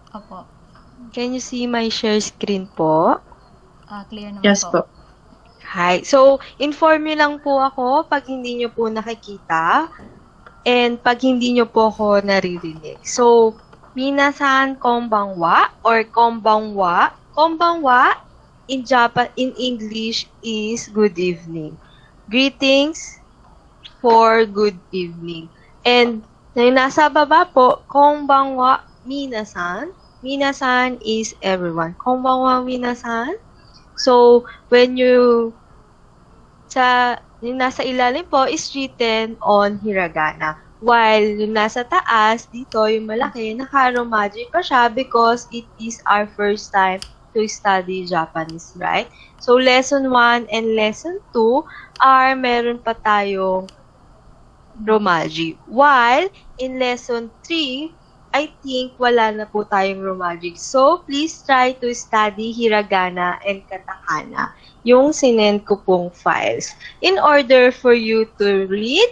Opo. Can you see my share screen po? Clear naman Yes po. po. Hi. So, inform nyo lang po ako pag hindi nyo po nakikita and pag hindi nyo po ako naririnig. So, minasan konbanwa or konbanwa. Konbanwa in English is good evening. Greetings for good evening. And yung nasa baba po, konbanwa minasan. Minasan is everyone. Konbanwa minasan. So, when yung nasa ilalim po is written on hiragana. While yung nasa taas, dito yung malaki, naka-romaji pa siya because it is our first time to study Japanese, right? So, lesson 1 and lesson 2 are meron pa tayong romaji. While in lesson 3, I think wala na po tayong romaji. So, please try to study hiragana and katakana, yung sinend ko pong files, in order for you to read,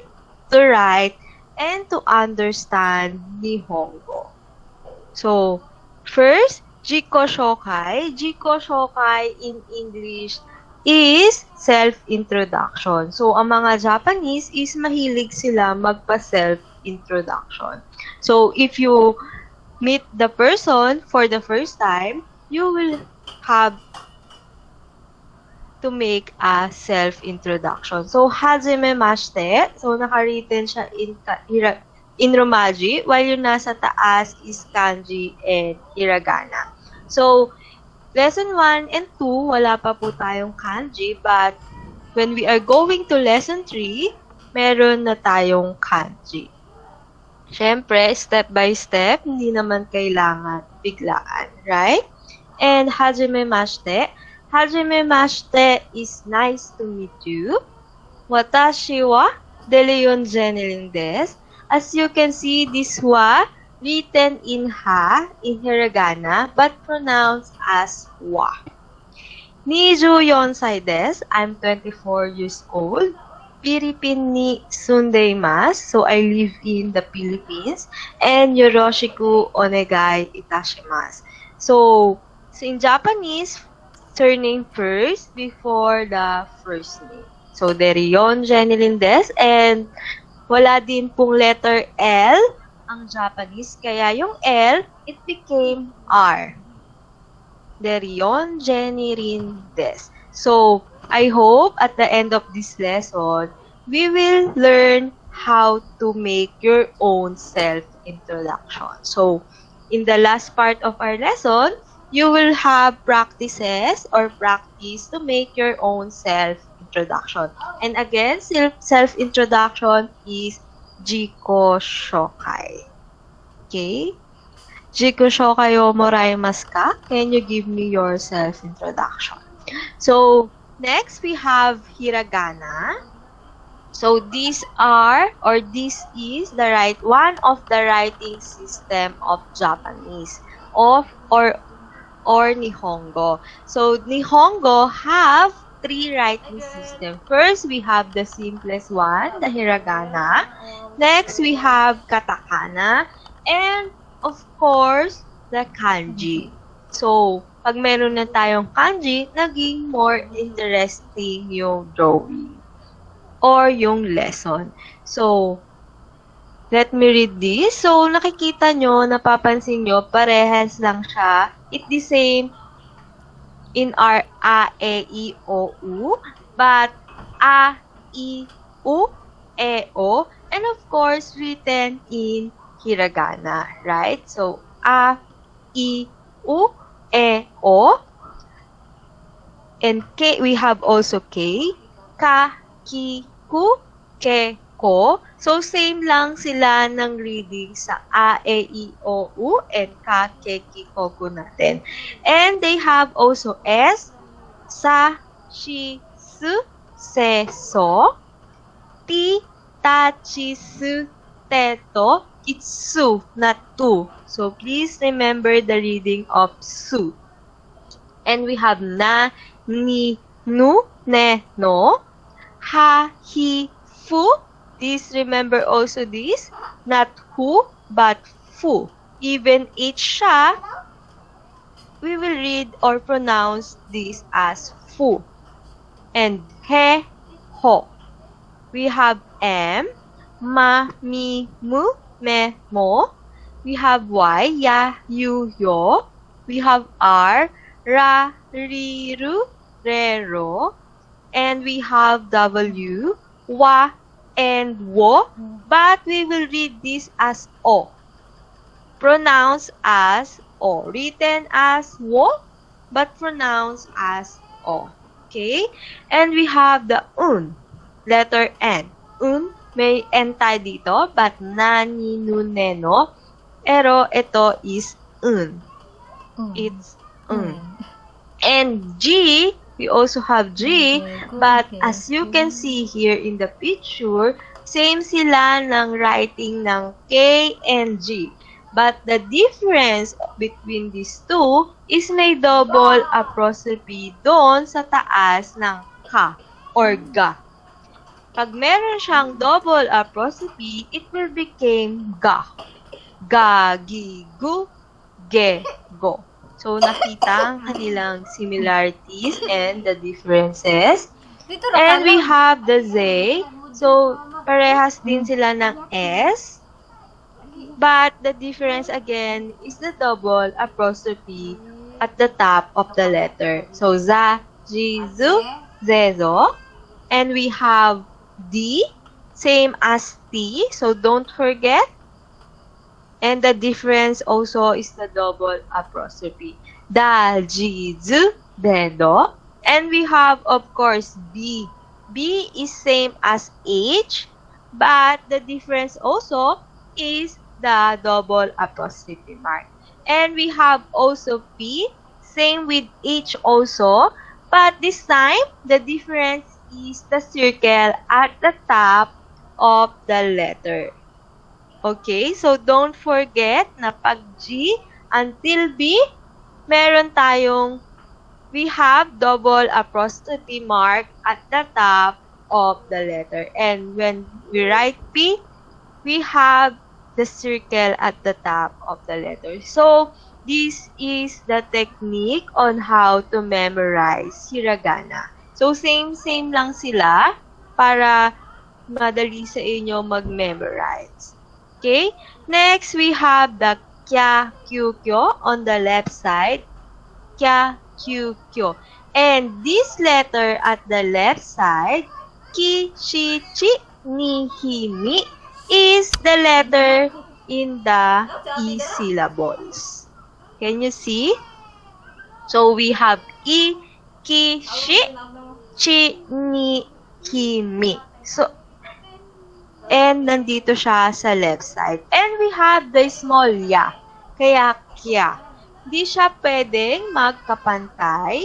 to write, and to understand Nihongo. So, first, Jiko Shokai. Jiko Shokai in English is self-introduction. So, ang mga Japanese is mahilig sila magpa-self-introduction. So, if you meet the person for the first time, you will have to make a self-introduction. So, hajimemashite. So, naka-written siya in romaji, while yung nasa taas is kanji and hiragana. So, lesson 1 and 2, wala pa po tayong kanji, but when we are going to lesson 3, meron na tayong kanji. Siyempre, step by step, hindi naman kailangan biglaan, right? And hajimemashite. Hajimemashite is nice to meet you. Watashi wa Deleon Jenilin desu. As you can see, this wa written in ha, in hiragana, but pronounced as wa. 24歳desu. I'm 24 years old. Philippine ni sundeimasu. So, I live in the Philippines. And yoroshiku onegai itashimasu. So in Japanese, surname first before the first name. So, Derion Jenilin desu. And wala din pong letter L ang Japanese. Kaya yung L, it became R. Derion Jenilin desu. So, I hope at the end of this lesson, we will learn how to make your own self-introduction. So, in the last part of our lesson, you will have practices or practice to make your own self-introduction. And again, self-introduction is Jiko Shokai. Okay? Jiko Shokai o moraimasu ka? Can you give me your self-introduction? So, next we have hiragana. So, this is the one of the writing system of Japanese or Nihongo. So, Nihongo have 3 writing system. First, we have the simplest one, the hiragana. Next, we have katakana. And, of course, the kanji. So, pag meron na tayong kanji, naging more interesting yung drawing or yung lesson. So, let me read this. So, nakikita nyo, napapansin nyo, parehas lang siya. It's the same in our A, E, I, O, U. But, A, I, U, E, O. And of course, written in hiragana, right? So, A, I, U, E, O. And K, we have also K. Ka, Ki, Ku, Ke, Ko. So, same lang sila ng reading sa A, E, I, O, U, and Ka, Ke, Ki, Ko, Ku natin. And they have also S, Sa, Shi, Su, Se, So, Ti, Ta, Chi, Su, Te, To. It's Su, not Tu. So, please remember the reading of Su. And we have Na, Ni, Nu, Ne, No. Ha, Hi, Fu. Please remember also this. Not Hu, but Fu. Even H siya, we will read or pronounce this as fu. And he, ho. We have m, ma, mi, mu, me, mo. We have y, ya, you, yo. We have r, ra, ri, ru, re, ro. And we have w, wa, and wo. But we will read this as o. Pronounced as o. Written as wo, but pronounced as o. Okay? And we have the un. Letter N. May N tayo dito, but nani, nu, neno. Pero ito is un. It's un. And G, we also have G, but as you can see here in the picture, same sila ng writing ng K and G. But the difference between these two is may double apostrophe doon sa taas ng ka or ga. Pag meron siyang double apostrophe, it will become ga. Ga, gi, gu, ge, go. So, nakita ang kanilang similarities and the differences. And we have the Z. So, parehas din sila ng S. But the difference again is the double apostrophe at the top of the letter. So, za, ji, zu, zezo. And we have D, same as T, so don't forget. And the difference also is the double apostrophe. Da, ji, zu, dedo. And we have, of course, B. B is same as H, but the difference also is the double apostrophe mark. And we have also P, same with H also, but this time, the difference is the circle at the top of the letter. Okay, so don't forget na pag G until B, meron tayong, we have double apostrophe mark at the top of the letter. And when we write P, we have the circle at the top of the letter. So, this is the technique on how to memorize hiragana. So, same lang sila para madali sa inyo mag-memorize. Okay? Next, we have the kya, kyu, kyo on the left side. Kya, kyu, kyo. And this letter at the left side, ki, shi, chi, ni, hi, mi, is the letter in the E syllables. Can you see? So, we have I, ki, shi, chi, ni, ki, mi. So, and nandito siya sa left side. And we have the small ya. Kaya kya. Hindi siya pwedeng magkapantay.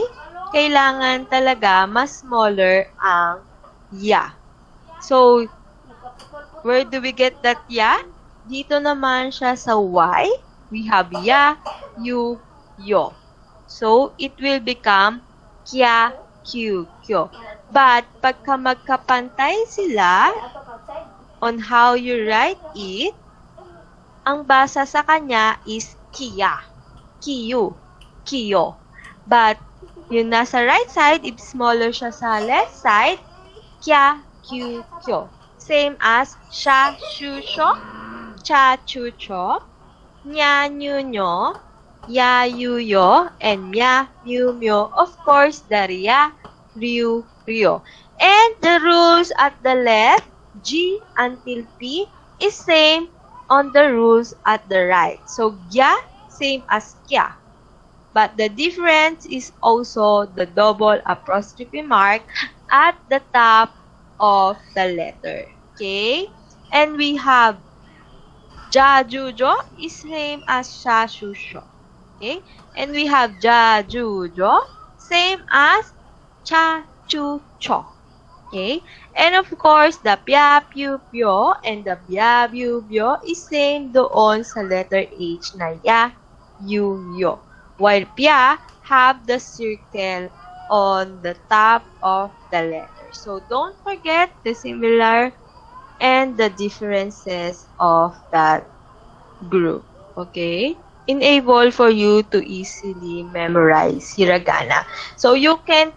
Kailangan talaga mas smaller ang ya. So, where do we get that ya? Dito naman siya sa Y. We have ya, yu, yo. So, it will become kya, kyu, kyo. But, pagka magkapantay sila, on how you write it, ang basa sa kanya is kiya, kiyu, kiyo. But, yung nasa right side, if smaller siya sa left side, kya, kyu, kyo. Same as sha, shu, sho, cha, chu, cho, nya, nyu, nyo, ya, yu, yo, and mya, myu, myo. Of course, the ria, ryu, ryo. And the rules at the left, G until P, is same on the rules at the right. So, gya, same as kya. But the difference is also the double apostrophe mark at the top of the letter. Okay? And we have ja, ju, jo is same as sha, shu, sho. Okay? And we have ja, ju, jo, same as cha, chu, cho. Okay? And of course, the pya, pyu, pyo, and the bya, byu, byo is same doon sa letter H na ya, yu, yo. While pya have the circle on the top of the letter. So, don't forget the similar and the differences of that group. Okay? enable for you to easily memorize hiragana. So you can't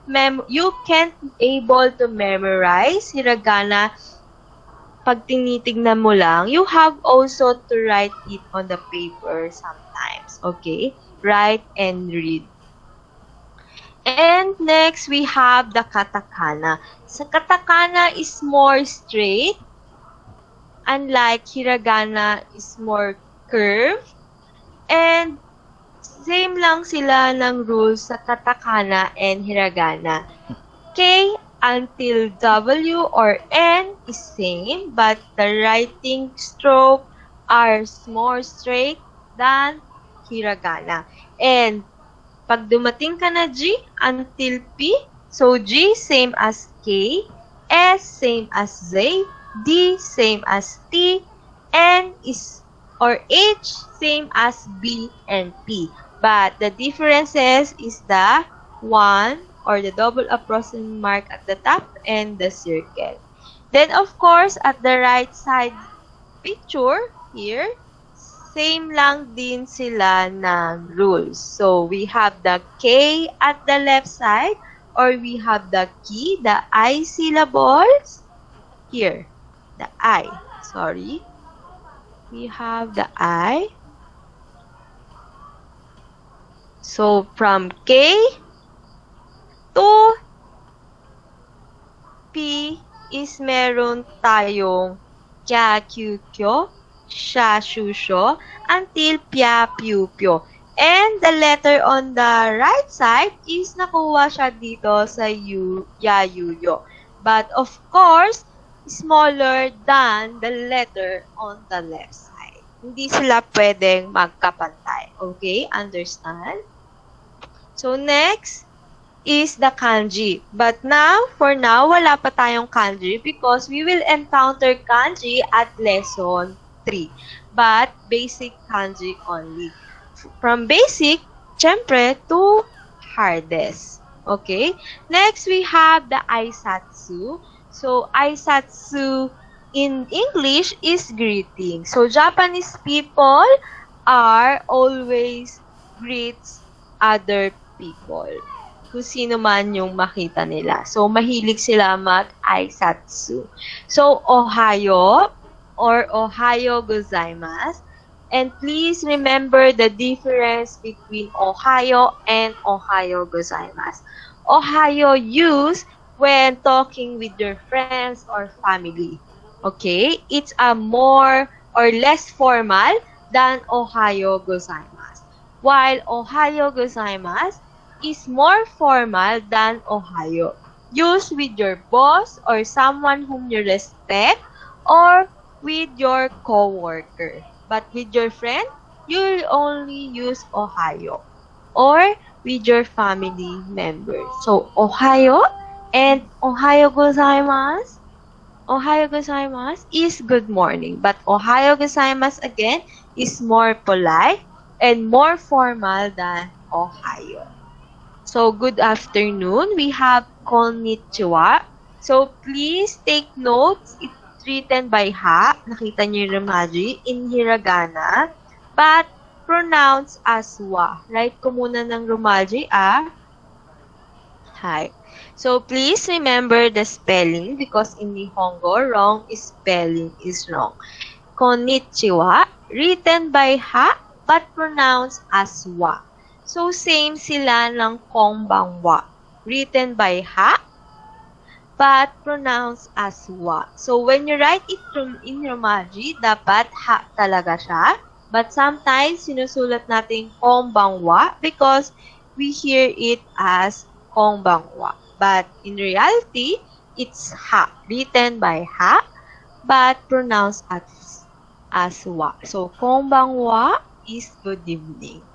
able to memorize hiragana pag tinitignan mo lang. You have also to write it on the paper sometimes. Okay? Write and read. And next, we have the katakana. So, katakana is more straight. Unlike hiragana is more curved. And same lang sila ng rules sa katakana and hiragana. K until W or N is same, but the writing stroke are more straight than hiragana. And pag dumating ka na G until P, so G same as K, S same as Z, D same as T, N is or H same as B and P. But the differences is the 1 or the double approximate mark at the top and the circle. Then of course, at the right side picture here, same lang din sila ng rules. So we have the K at the left side, or we have the key, the I syllables here. The I, sorry. We have the I. So from K to P is meron tayong kya, kyu, kyo, sha, shu, sho, until pya, pyu, pyo. And the letter on the right side is nakuha siya dito sa yu, ya, yu, yo. But of course, smaller than the letter on the left side. Hindi sila pwedeng magkapantay. Okay? Understand? So next is the kanji. But now, for now, wala pa tayong kanji because we will encounter kanji at lesson 3. But basic kanji only. From basic, syempre, to hardest. Okay? Next, we have the Isatsu. So, Isatsu in English is greeting. So, Japanese people are always greets other people. Kung sino man yung makita nila. So, mahilig sila mag-Isatsu. So, Ohayo or Ohayo gozaimasu. And please remember the difference between Ohayo and Ohayo gozaimasu. Ohayo used when talking with your friends or family. Okay? It's a more or less formal than Ohayo gozaimasu. While Ohayo gozaimasu is more formal than Ohayo. Used with your boss or someone whom you respect or with your co-worker. But with your friend, you'll only use Ohayo or with your family members. So, Ohayo and Ohayo gozaimasu. Ohayo gozaimasu is good morning. But Ohayo gozaimasu again is more polite and more formal than Ohayo. So, good afternoon. We have konnichiwa. So, please take notes. It's written by ha. Nakita niyo yung Ramaji in hiragana. But, pronounced as wa. Write ko muna ng Romaji, hi. So, please remember the spelling because in Nihongo, wrong spelling is wrong. Konnichiwa, written by ha, but pronounced as wa. So, same sila ng konbanwa. Written by ha, but pronounced as wa. So, when you write it in Romaji, dapat ha talaga siya. But sometimes, sinusulat natin konbanwa because we hear it as konbanwa. But in reality, it's ha. Written by ha, but pronounced as wa. So, konbanwa is good evening.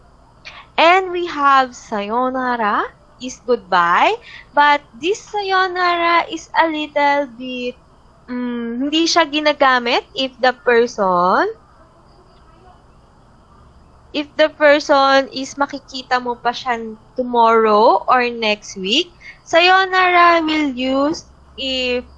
And we have sayonara is goodbye. But this sayonara is a little bit, hindi siya ginagamit if the person is makikita mo pa siya tomorrow or next week. Sayonara will use if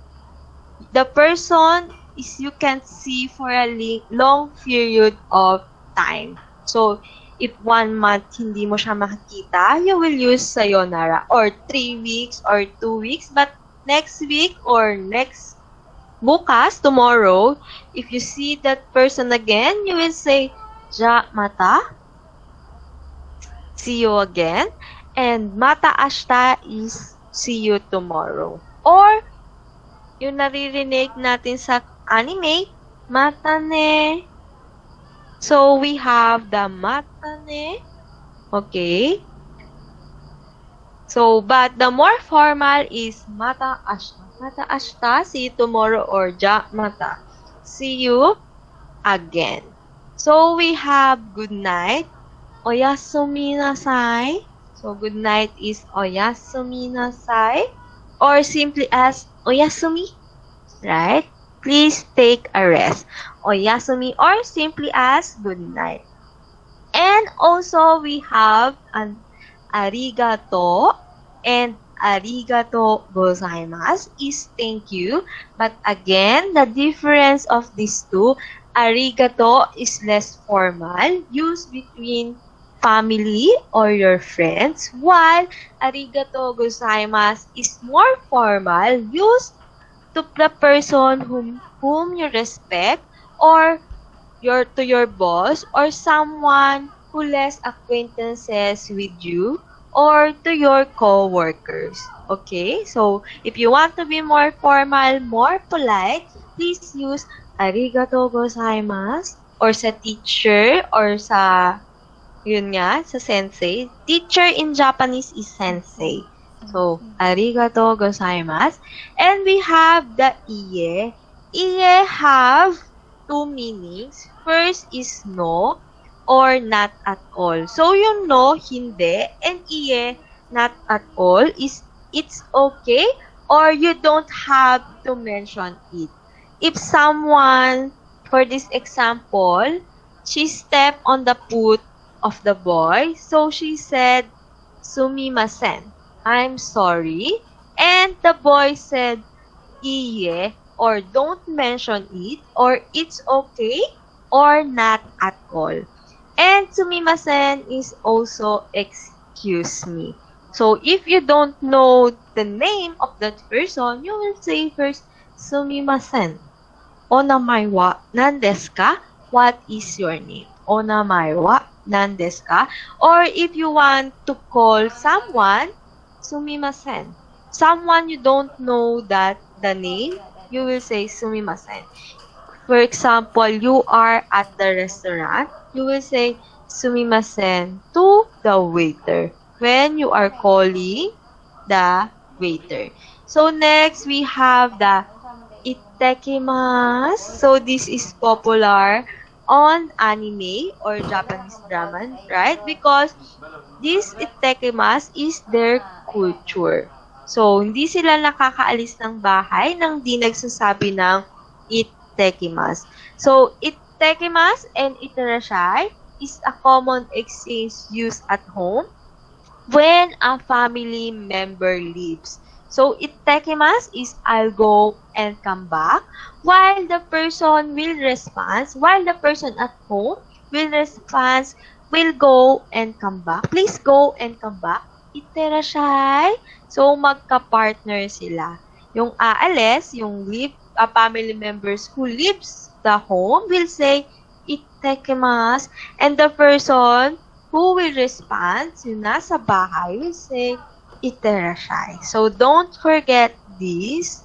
the person is you can see for a long period of time. So, If 1 month hindi mo siya makikita, you will use sayonara. Or 3 weeks or 2 weeks. But next week or next bukas, tomorrow, if you see that person again, you will say, ja mata. See you again. And mata ashita is see you tomorrow. Or, yung naririnig natin sa anime, mata ne. So, we have the mata ne. Okay. So, but the more formal is mata ashita. Mata ashita, see you tomorrow, or ja mata, see you again. So, we have good night, oyasumi nasai. So, good night is oyasumi nasai, or simply as oyasumi, right? Please take a rest. Oyasumi, or simply as good night. And also, we have an arigato, and arigato gozaimasu is thank you. But again, the difference of these two, arigato is less formal, used between family or your friends, while arigato gozaimasu is more formal, used to the person whom you respect, or to your boss, or someone who less acquaintances with you, or to your co-workers. Okay? So, if you want to be more formal, more polite, please use arigatou gozaimasu, or sa teacher, or sa, yun nga, sa sensei. Teacher in Japanese is sensei. So, arigatou gozaimasu. And we have the iye. Iye have two meanings. First is no, or not at all. So, yung no, hindi, and iye, not at all, is it's okay, or you don't have to mention it. If someone, for this example, she stepped on the foot of the boy, so she said, sumimasen, I'm sorry, and the boy said, iye, or don't mention it, or it's okay, or not at all. And sumimasen is also excuse me. So, if you don't know the name of that person, you will say first, sumimasen. Onamae wa nan desu ka? What is your name? Onamae wa nan desu ka? Or if you want to call someone, sumimasen. Someone you don't know that the name, you will say sumimasen. For example, you are at the restaurant, you will say sumimasen to the waiter when you are calling the waiter. So next, we have the Ittakimasu. So this is popular on anime or Japanese drama, right? Because this Ittakimasu is their culture. So, hindi sila nakakaalis ng bahay nang di nagsasabi ng Ittakimasu. So, Ittakimasu and Itterashai is a common exchange used at home when a family member leaves. So, Ittakimasu is I'll go and come back, while the person at home will respond, will go and come back. Please go and come back. Itterashai. So, magka-partner sila. Yung aalis, yung family members who leaves the home will say, Ittakimasu. And the person who will respond, yung nasa bahay, will say, Itterashai. So, don't forget this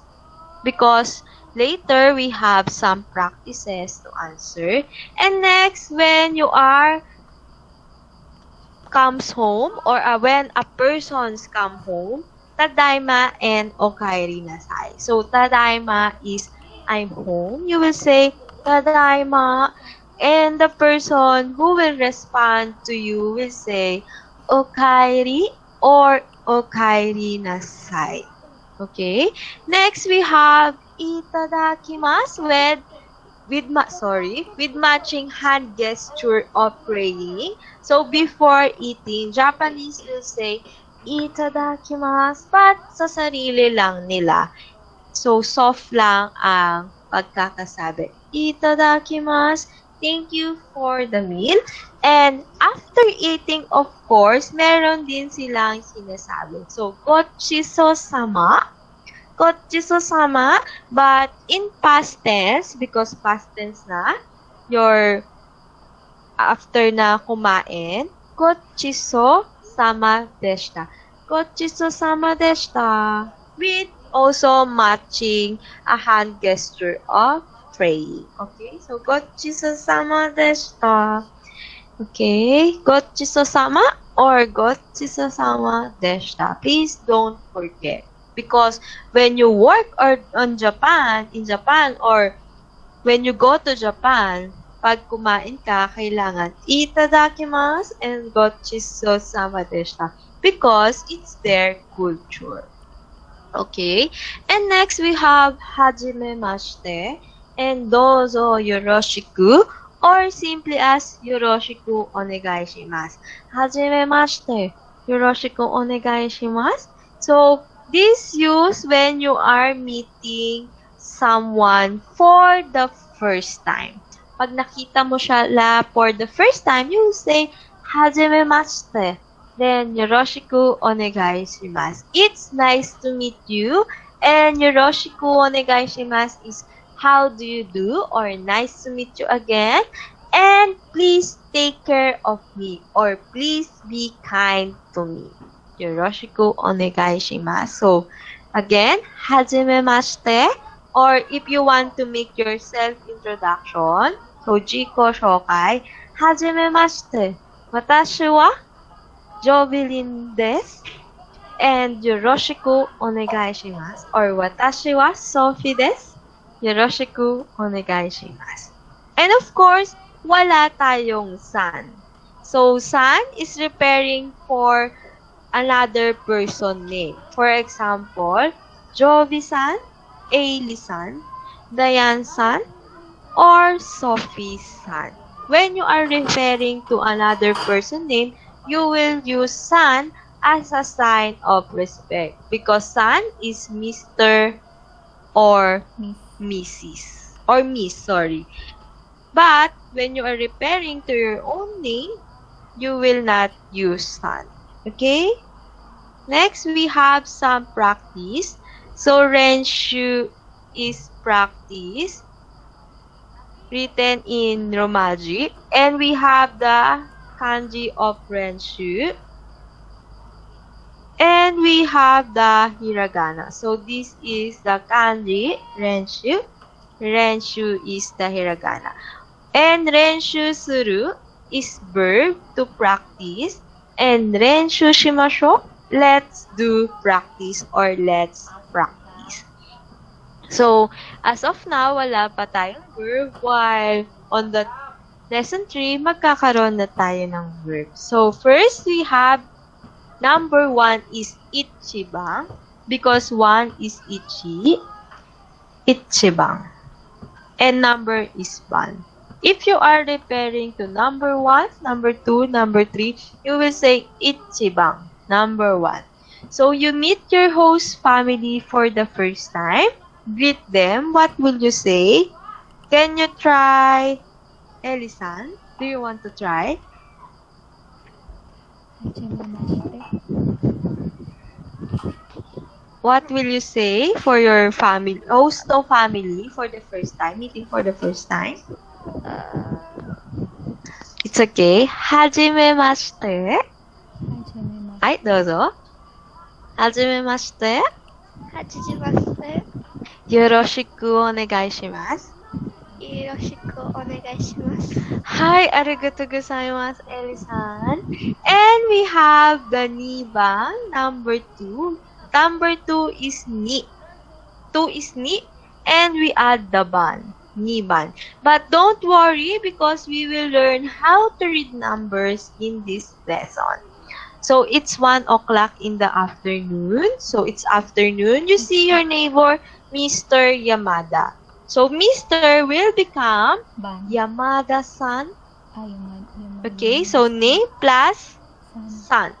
because later we have some practices to answer. And next, when you comes home or when a person's come home, tadaima and okaeri nasai. So, tadaima is I'm home. You will say tadaima, and the person who will respond to you will say okaeri or okaeri nasai. Okay? Next, we have itadakimasu with matching hand gesture of praying. So, before eating, Japanese will say, Itadakimasu, but sa sarili lang nila. So, soft lang ang pagkakasabi. Itadakimasu, thank you for the meal. And after eating, of course, meron din silang sinasabi. So, gochiso-sama. Gochiso-sama. But in past tense, because past tense na, your after na kumain, gochiso-sama deshita. Gochiso-sama deshita. With also matching a hand gesture of praying. Okay, so gochiso-sama deshita. Okay, gochiso-sama or gochiso-sama deshita. Please don't forget. Because when you work in Japan, or when you go to Japan, pag kumain ka, kailangan Ittakimasu and gochiso-sama deshita. Because it's their culture. Okay, and next we have hajimemashite and dozo yoroshiku, or simply as yoroshiku onegai shimasu. Hajimemashite, yoroshiku onegai shimasu. So, this used when you are meeting someone for the first time. Pag nakita mo siya for the first time, you say, hajimemashite. Then, yoroshiku onegai shimasu. It's nice to meet you. And yoroshiku onegai shimasu is how do you do, or nice to meet you again. And please take care of me, or please be kind to me. Yoroshiku onegai shimasu. So, again, hajimemashite. Or if you want to make your self-introduction, so jiko shokai, hajimemashite. Watashi wa Jovelyn desu. And yoroshiku onegai shimasu. Or watashi wa Sophie desu. Yoroshiku onegai shimasu. And of course, wala tayong san. So, san is referring for another person name. For example, Jovi-san, Ailey-san, Diane-san, or Sophie-san. When you are referring to another person name, you will use san as a sign of respect. Because san is Mr. or Mrs. or Miss, sorry. But when you are referring to your own name, you will not use san. Okay? Next, we have some practice. So, renshu is practice written in Romaji. And we have the kanji of renshu. And we have the hiragana. So, this is the kanji, renshu. Renshu is the hiragana. And renshu suru is verb to practice. And renshu shimasho, let's do practice, or let's practice. So, as of now, wala pa tayong verb, while on the lesson 3, magkakaroon na tayo ng verb. So, first we have number 1 is ichibang, because 1 is ichi, ichibang. And number is 1. If you are referring to number 1, number 2, number 3, you will say ichibang, number 1. So, you meet your host family for the first time. Greet them. What will you say? Can you try? Elisan, do you want to try? What will you say for your family, host of family for the first time, meeting for the first time? It's okay. Hajimemashite. Ay, dozo. Hajimemashite. Hajimemashite. Yoroshiku onegai shimasu. Yoroshiku onegai shimasu. Hi, arigatou gozaimasu, Elisan. And we have the nibang, number 2. Number 2 is ni. 2 is ni. And we add the ban, niban. But don't worry, because we will learn how to read numbers in this lesson. So, it's 1 o'clock in the afternoon. So, it's afternoon. You see your neighbor, Mr. Yamada. So, Mr. will become Yamada-san. Okay, so name plus san.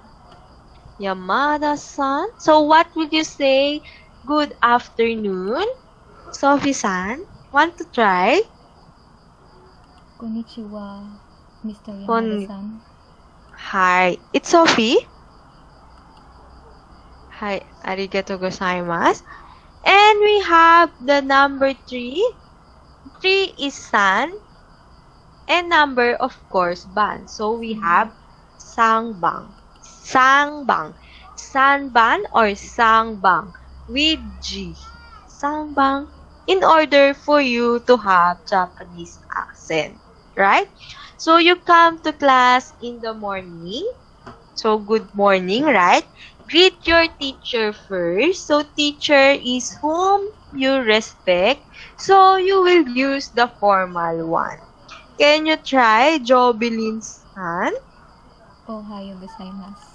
Yamada-san. So, what would you say? Good afternoon. Sophie-san, want to try? Konnichiwa, Mr. Kon- Yamada-san. Hi, it's Sophie. Hi, arigato gozaimasu. And we have the number 3. 3 is san. And number, of course, ban. So we have sangbang. Sangbang. Sanban or sangbang with G. Sangbang. In order for you to have Japanese accent. Right? So you come to class in the morning. So good morning, right? Greet your teacher first. So teacher is whom you respect. So you will use the formal one. Can you try Jobelin-san? Ohayo gozaimasu.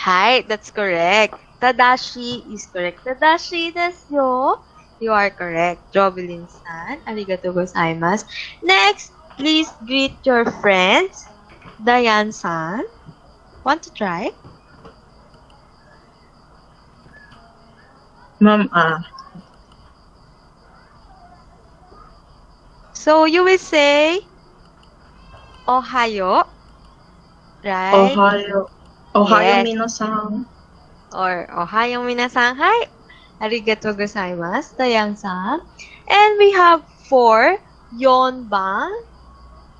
Hi, that's correct. Tadashi is correct. Tadashi desu. You are correct. Jobelin-san. Arigato gozaimasu. Next, please greet your friends. Dayan-san. Want to try? Ma'am, So you will say Ohayo. Right? Ohayo Yes. minasan. Or Ohayo minasan. Hi. Arigato gozaimasu. Dayan-san. And we have 4. Yon ban.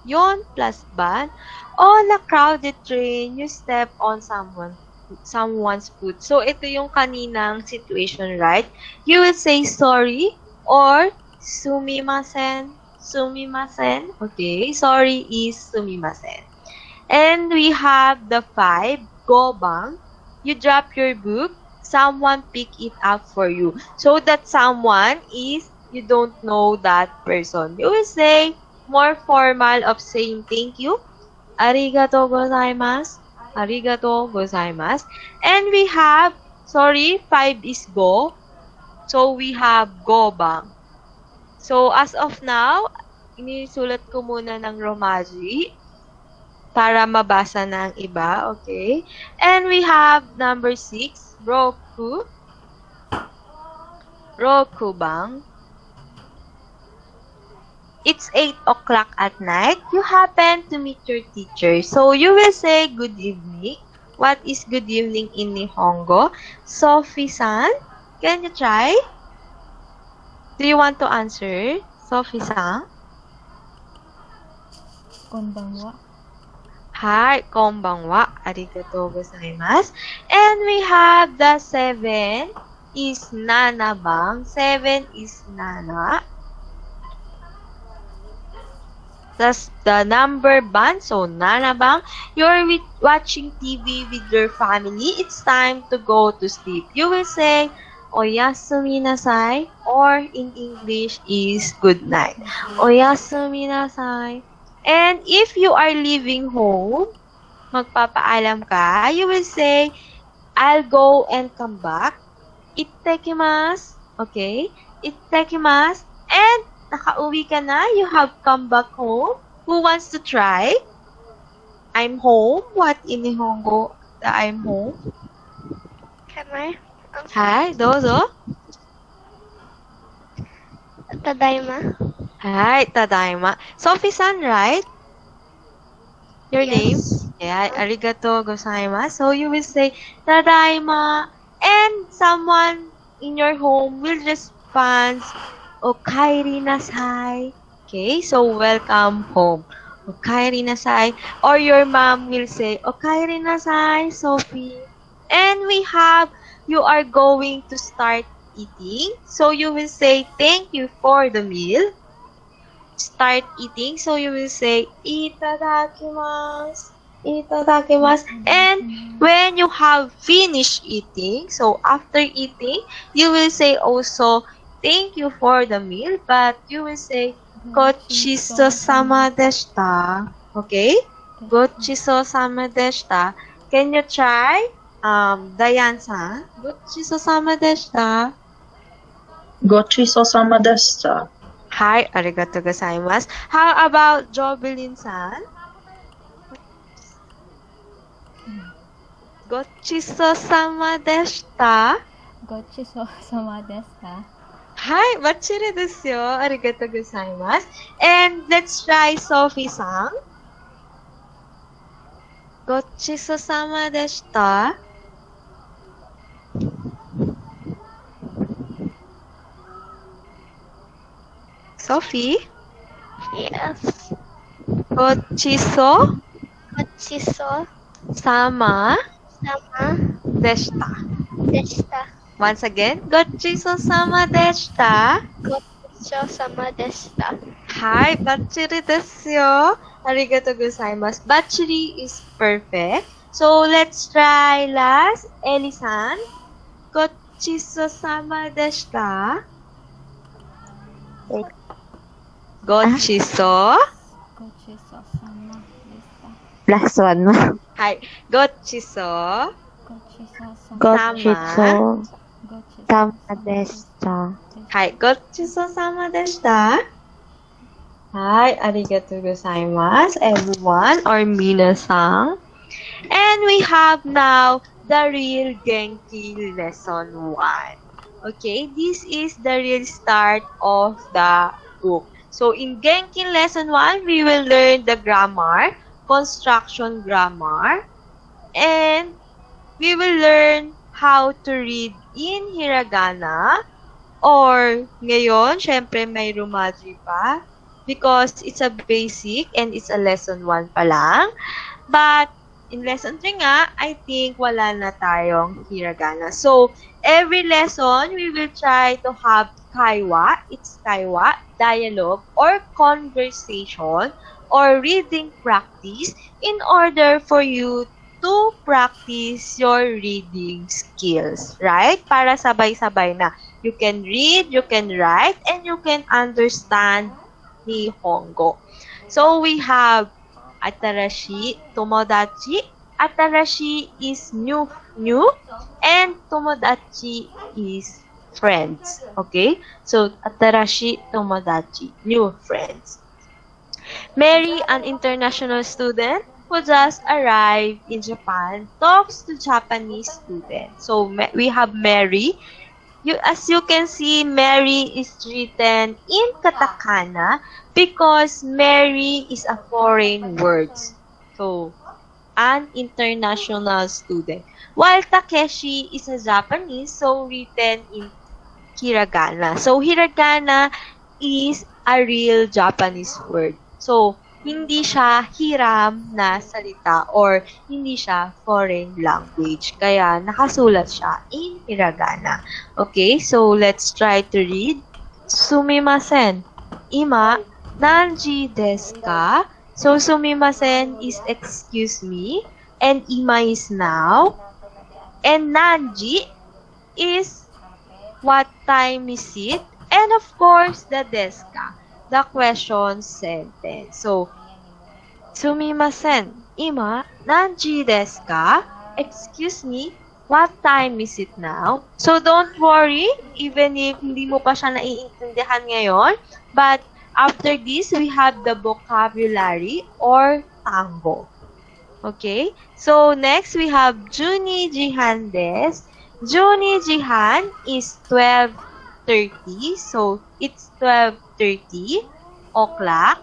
Yon plus ban. On a crowded train, you step on someone's foot. So, ito yung kaninang situation, right? You will say sorry or sumimasen. Sumimasen. Okay. Sorry is sumimasen. And we have the 5. Gobang. You drop your book. Someone pick it up for you. So, that someone is, you don't know that person. You will say, more formal of saying thank you. Arigato gozaimasu. Arigato gozaimasu. And we have, 5 is go. So, we have gobang. So, as of now, inisulat ko muna ng Romaji para mabasa na ang iba. Okay? And we have number 6, roku. Rokubang. It's 8 o'clock at night. You happen to meet your teacher. So, you will say good evening. What is good evening in Nihongo? Sophie-san, can you try? Do you want to answer? Sophie-san? Konbanwa. Hi, konbanwa. Arigatou gozaimasu. And we have the 7 is nanabang. 7 is nana. That's the number ban. So, nanabang. You're watching TV with your family. It's time to go to sleep. You will say, oyasumi nasai. Or in English is good night. Oyasumi nasai. And if you are leaving home, magpapaalam ka, you will say, I'll go and come back. Ittakimasu. Okay? Ittakimasu. And nakauwi ka na, you have come back home. Who wants to try? I'm home. What in Nihongo? I'm home. Can I? Hi, dozo. Tadaima. Hi, tadaima. Sophie-san, right? Your name? Yes. Yeah, arigato gozaimasu. So you will say tadaima, and someone in your home will respond, okaeri nasai. Okay, so welcome home. Okaeri nasai. Or your mom will say, okaeri nasai, Sophie. And we have, you are going to start eating. So you will say, thank you for the meal. Start eating. So you will say, itadakimasu. Itadakimasu. And when you have finished eating, so after eating, you will say also, thank you for the meal, but you will say, gochiso-sama deshita. Okay? Gochiso-sama deshita. Can you try? Dayan-san. Gochiso-sama deshita. Gochiso-sama deshita. Hi, arigato gozaimasu. How about Jobelin-san? Gochiso-sama deshita. Gochiso-sama desu ka? Hi, bachiri desu yo. Arigatou gozaimasu. And let's try Sophie-san. Gochiso-sama deshita. Sophie? Yes. Gochiso Gochiso sama sama deshita. deshita. Once again, gochiso sama deshita. Gochiso sama deshita. Hi, bachiri desu yo. Arigatou gozaimasu. Bachiri is perfect. So, let's try last. Eli-san. Gochiso sama deshita. Gochiso. Gochiso sama deshita. Last one. Hi. Gochiso Gochiso sama. Gochiso Gochiso sama deshita. Hi. Gochiso sama deshita. Hi. Arigatou gozaimasu, everyone, or minasan. And we have now the real Genki lesson 1. Okay, this is the real start of the book. So in Genki lesson 1, we will learn the grammar, construction grammar, and we will learn how to read in Hiragana, or ngayon, syempre may Romaji pa, because it's a basic and it's a lesson 1 pa lang. But in lesson 3 nga, I think wala na tayong Hiragana. So, every lesson, we will try to have kaiwa, it's kaiwa, dialogue, or conversation, or reading practice in order for you to practice your reading skills, right? Para sabay-sabay na. You can read, you can write, and you can understand Nihongo. So, we have Atarashi, Tomodachi. Atarashi is new, and Tomodachi is friends. Okay? So, Atarashi, Tomodachi, new friends. Mary, an international student who just arrived in Japan, talks to Japanese students. So, we have Mary. As you can see, Mary is written in Katakana because Mary is a foreign word. So, an international student. While Takeshi is a Japanese, so written in Hiragana. So, Hiragana is a real Japanese word. So, hindi siya hiram na salita or hindi siya foreign language. Kaya, nakasulat siya in Hiragana. Okay, so let's try to read. Sumimasen. Ima, nanji desu ka? So, sumimasen is excuse me. And ima is now. And nanji is what time is it? And of course, the desu ka, the question sentence. So, sumimasen. Ima, nanji desu ka? Excuse me, what time is it now? So, don't worry, even if hindi mo pa siya naiintindihan ngayon. But, after this, we have the vocabulary or tango. Okay? So, next, we have Juni Jihan desu. Juni Jihan is 12:30. So, it's 12:30 o'clock.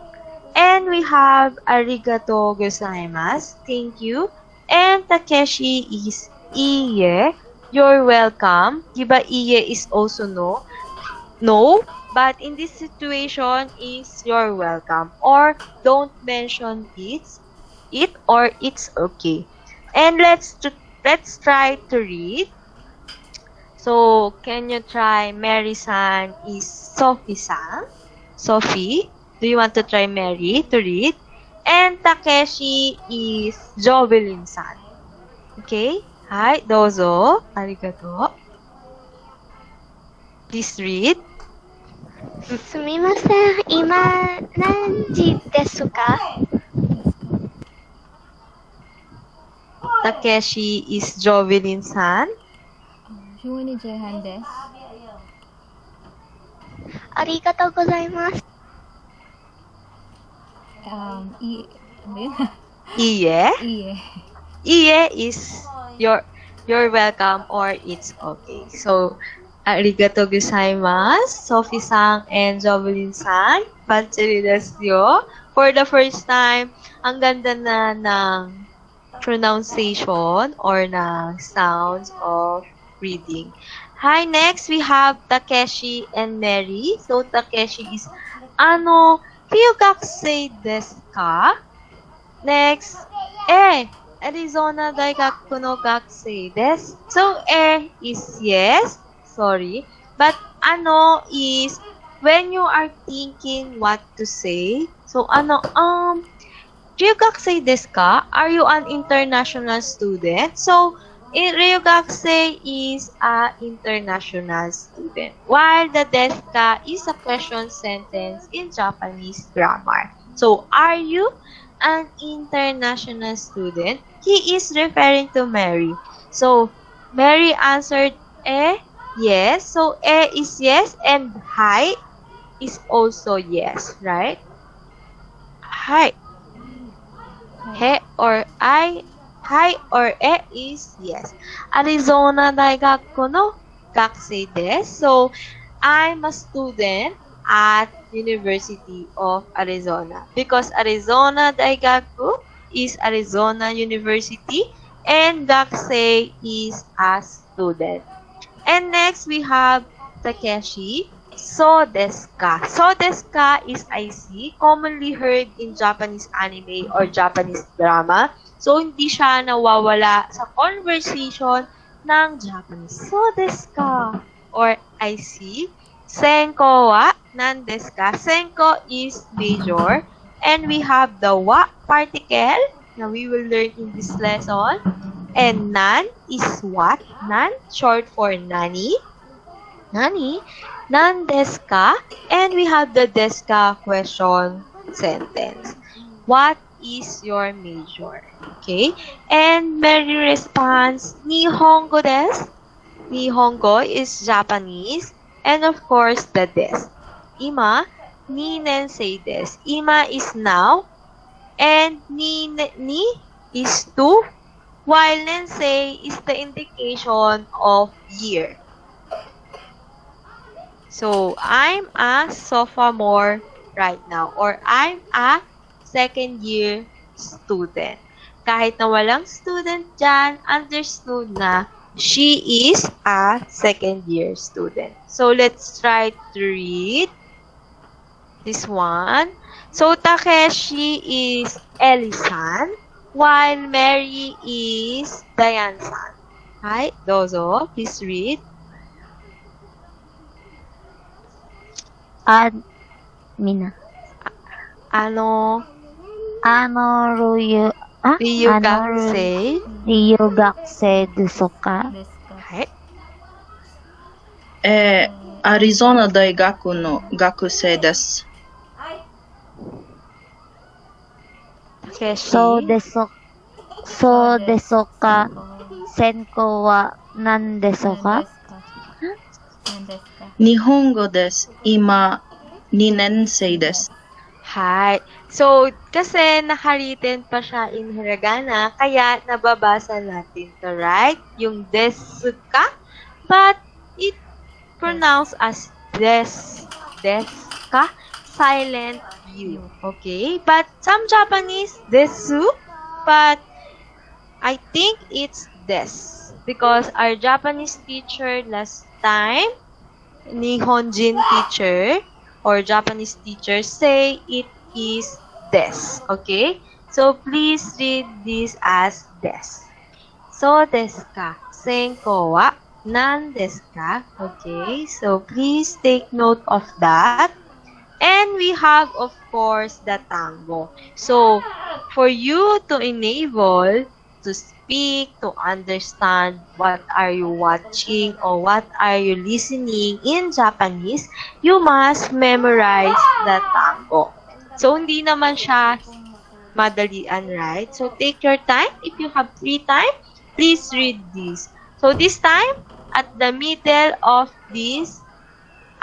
And we have arigatou gozaimasu. Thank you. And Takeshi is iye. You're welcome. Diba iye is also no? No. But in this situation is you're welcome. Or don't mention it or it's okay. And let's try to read. So, can you try Mary-san is Sophie-san? Sophie, do you want to try Mary to read? And Takeshi is Jovelyn-san. Okay? Hi, dozo. Arigato. Please read. Sumimasen, ima nanji desu ka? Takeshi is Jovelyn-san. Juni Jihan desu. Arigatou gozaimasu. Ano yun? Iye. Iye. Iye is you're welcome or it's okay. So, Arigatou gozaimasu, Sophie-san and Jovelyn-san. Panchiri desu yo. For the first time, ang ganda na ng pronunciation or ng sounds of reading. Hi, next we have Takeshi and Mary. So, Takeshi is, ryugakusei desu ka? Next, Arizona Daigaku no gakusei desu. So, is yes. Sorry. But, is when you are thinking what to say. So, ryugakusei desu ka? Are you an international student? So, ryugakusei is a international student. While the desu ka is a question sentence in Japanese grammar. So, are you an international student? He is referring to Mary. So, Mary answered yes. So, is yes and hi is also yes, right? Hi. He or I, hi or is yes. Arizona Daigaku no gakusei desu. So, I'm a student at University of Arizona because Arizona Daigaku is Arizona University and gakusei is a student. And next we have Takeshi. So desu ka. So desu ka is I see, commonly heard in Japanese anime or Japanese drama. So hindi siya nawawala sa conversation ng Japanese. So desu ka or I see. Senko wa nan desu ka? Senko is major. And we have the wa particle na we will learn in this lesson. And nan is what? Nan, short for nani. Nani? Nan desu ka? And we have the desu ka question sentence. What is your major? Okay. And Mary responds, Nihongo desu. Nihongo is Japanese. And of course, the desu. Ima, ni nensei desu. Ima is now. And ni is to. While nensei is the indication of year. So, I'm a sophomore right now. Or I'm a second year student. Kahit na walang student dyan, understood na she is a second year student. So, let's try to read this one. So, Takeshi is Ellie-san, while Mary is Diane-san. Hi, dozo. Please read. Mina. Ryugakusei Ryugakusei desu ka? Desu ka? はい。アリゾナ大学の学生です。Takeshi. そうですか。専攻は何ですか？何ですか？日本語です。今、2年生です。Hi. So, kasi nakariten pa siya in Hiragana, kaya nababasa natin to, right? Yung desu ka, but it pronounced as desu ka, silent U. Okay? But some Japanese, desu, but I think it's des. Because our Japanese teacher last time, Nihonjin teacher, or Japanese teacher say it is des. Okay? So, please read this as des. So desu ka? Senko wa nan desu ka? Okay? So, please take note of that. And we have, of course, the tango. So, for you to enable to speak, to understand what are you watching or what are you listening in Japanese, you must memorize the tango. So, hindi naman siya madalian, right? So, take your time. If you have free time, please read this. So, this time, at the middle of this,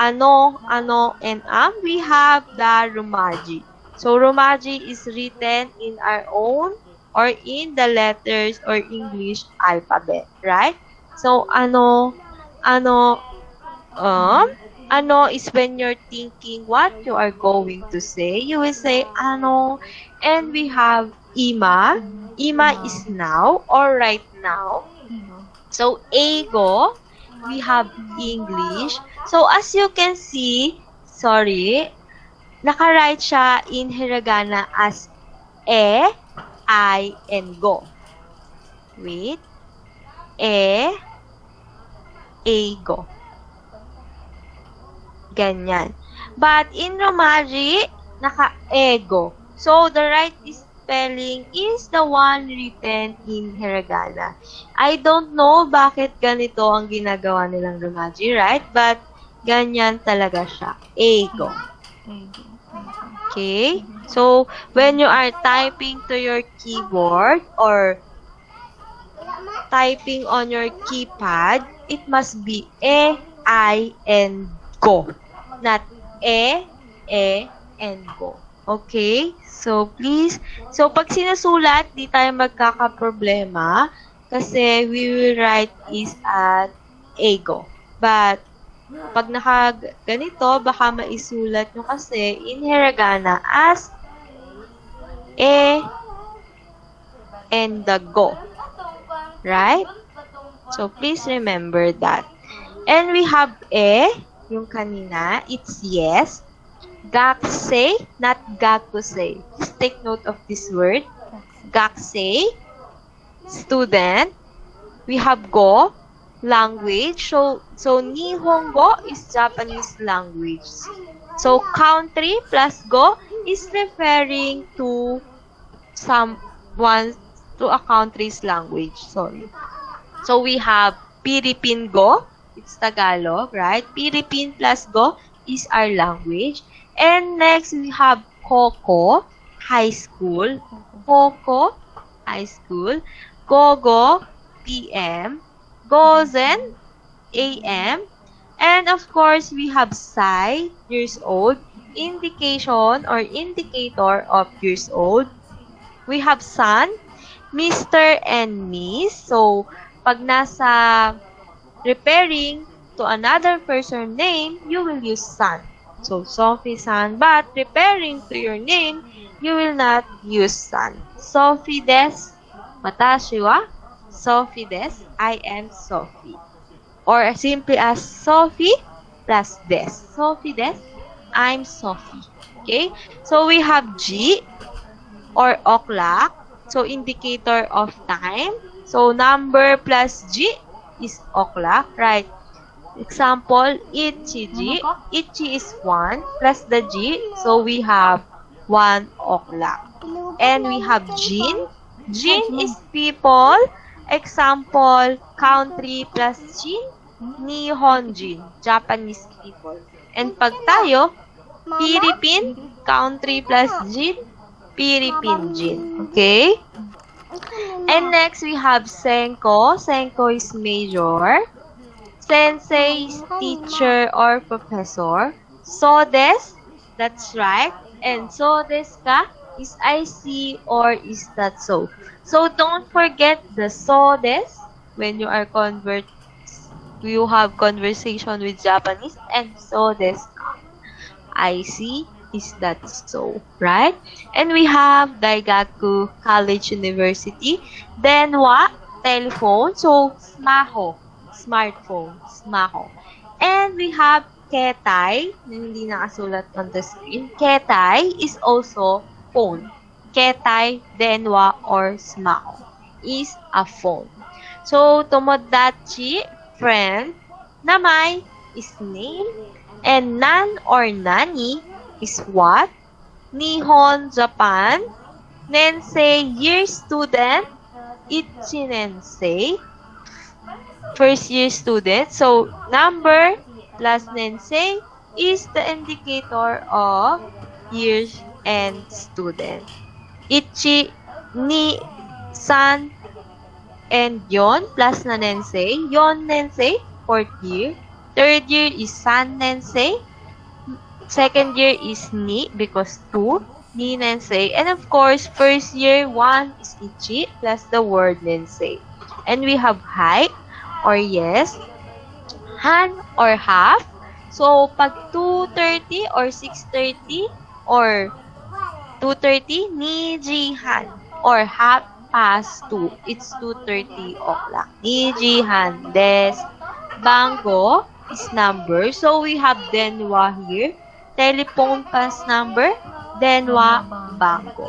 ano, and we have the romaji. So, romaji is written in our own or in the letters or English alphabet, right? So, ano, ano is when you're thinking what you are going to say. You will say ano. And we have ima. Ima is now or right now. So, ego, we have English. So, as you can see, naka-write siya in hiragana as I, and go. Wait. Ego. Ganyan. But in Romaji, naka-ego. So, the right spelling is the one written in hiragana. I don't know bakit ganito ang ginagawa nilang Romaji, right? But, ganyan talaga siya. Ego. Okay? So, when you are typing to your keyboard or typing on your keypad, it must be I, and go. Not and go. Okay? So, please. So, pag sinusulat, di tayo magkakaproblema kasi we will write is at ego. But, pag ganito, baka maisulat nyo kasi in hiragana as and the go. Right? So, please remember that. And we have yung kanina, it's yes. Gakusei, not gakusei. Just take note of this word. Gakusei, student. We have go, language. So Nihongo is Japanese language. So, country plus go is referring to a country's language. Sorry. So, we have Philippine go. It's Tagalog, right? Philippine plus go is our language. And next, we have Koko, high school. Koko, high school. Gogo, PM. Gozen, AM. And of course, we have Sai, years old. Indication or indicator of years old. We have San, Mr. and Miss. So, pag nasa referring to another person's name, you will use San. So, Sophie-san. But, referring to your name, you will not use San. Sophie des. Watashi wa Sophie des. I am Sophie. Or simply as Sophie plus des. Sophie des. I'm Sophie. Okay? So, we have G or o'clock. So, indicator of time. So, number plus G is o'clock. Right? Example, Ichiji. Ichi is 1 plus the G. So, we have 1 o'clock. And we have Jin. Jin is people. Example, country plus Jin. Nihonjin. Japanese people. And pag tayo, Philippine, country plus Jin. Philippine Jin. Okay? And next, we have Senko. Senko is major. Sensei is teacher or professor. So des, that's right. And so des ka is I see or is that so. So don't forget the so des when you are you have conversation with Japanese, and so des ka. I see, is that so, right? And we have Daigaku, college, university. Then what? Telephone. So smaho. Smartphone, smaho. And we have ketai, na hindi nakasulat on the screen. Ketai is also phone. Ketai, denwa, or smaho is a phone. So, tomodachi, friend. Namai is name. And nan or nani is what? Nihon, Japan. Nensei, year student. Ichi nensei, first year student. So, number plus nensei is the indicator of years and student. Ichi, ni, san, and yon plus na nensei. Yon nensei, 4th year. 3rd year is san nensei. 2nd year is ni because 2. Ni nensei. And of course, 1st year, 1 is ichi plus the word nensei. And we have height or yes. han or half. So, pag 2:30 or 6:30 or 2:30, nijihan or half past 2. It's 2:30 o'clock. Nijihan des. Bango is number. So, we have denwa here. Telephone pass number. Denwa bango.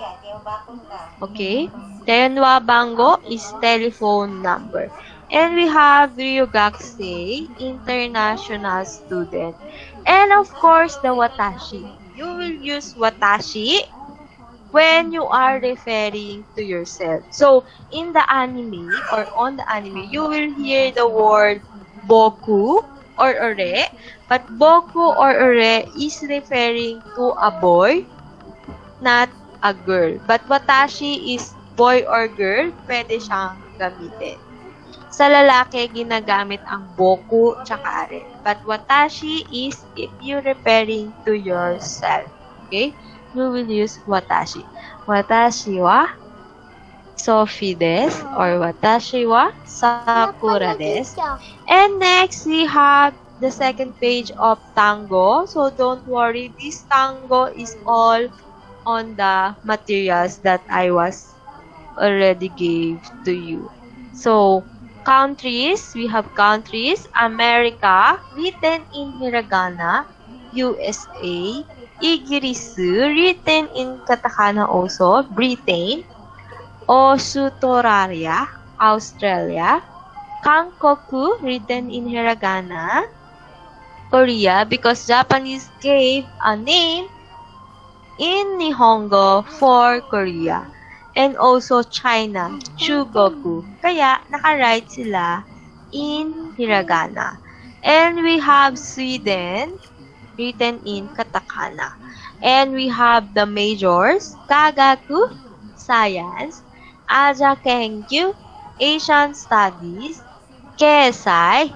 Okay? Denwa bango is telephone number. And we have Ryugakusei, international student. And of course, the watashi. You will use watashi when you are referring to yourself. So, in the anime or on the anime, you will hear the word boku or ore. But boku or ore is referring to a boy, not a girl. But watashi is boy or girl, pwede siyang gamitin. Sa lalaki, ginagamit ang boku tsaka are. But watashi is if you're referring to yourself. Okay? You will use watashi. Watashi wa Sophie desu or watashi wa Sakura desu. And next, we have the second page of tango. So don't worry, this tango is all on the materials that I was already gave to you. So, countries, we have countries, America, written in Hiragana, USA, Igirisu, written in Katakana also, Britain, Australia, Australia, Kankoku, written in Hiragana, Korea, because Japanese gave a name in Nihongo for Korea. And also China, Chugoku. Kaya, naka-write sila in Hiragana. And we have Sweden, written in Katakana. And we have the majors, Kagaku, Science, Aja Kengyu, Asian Studies, Keisai,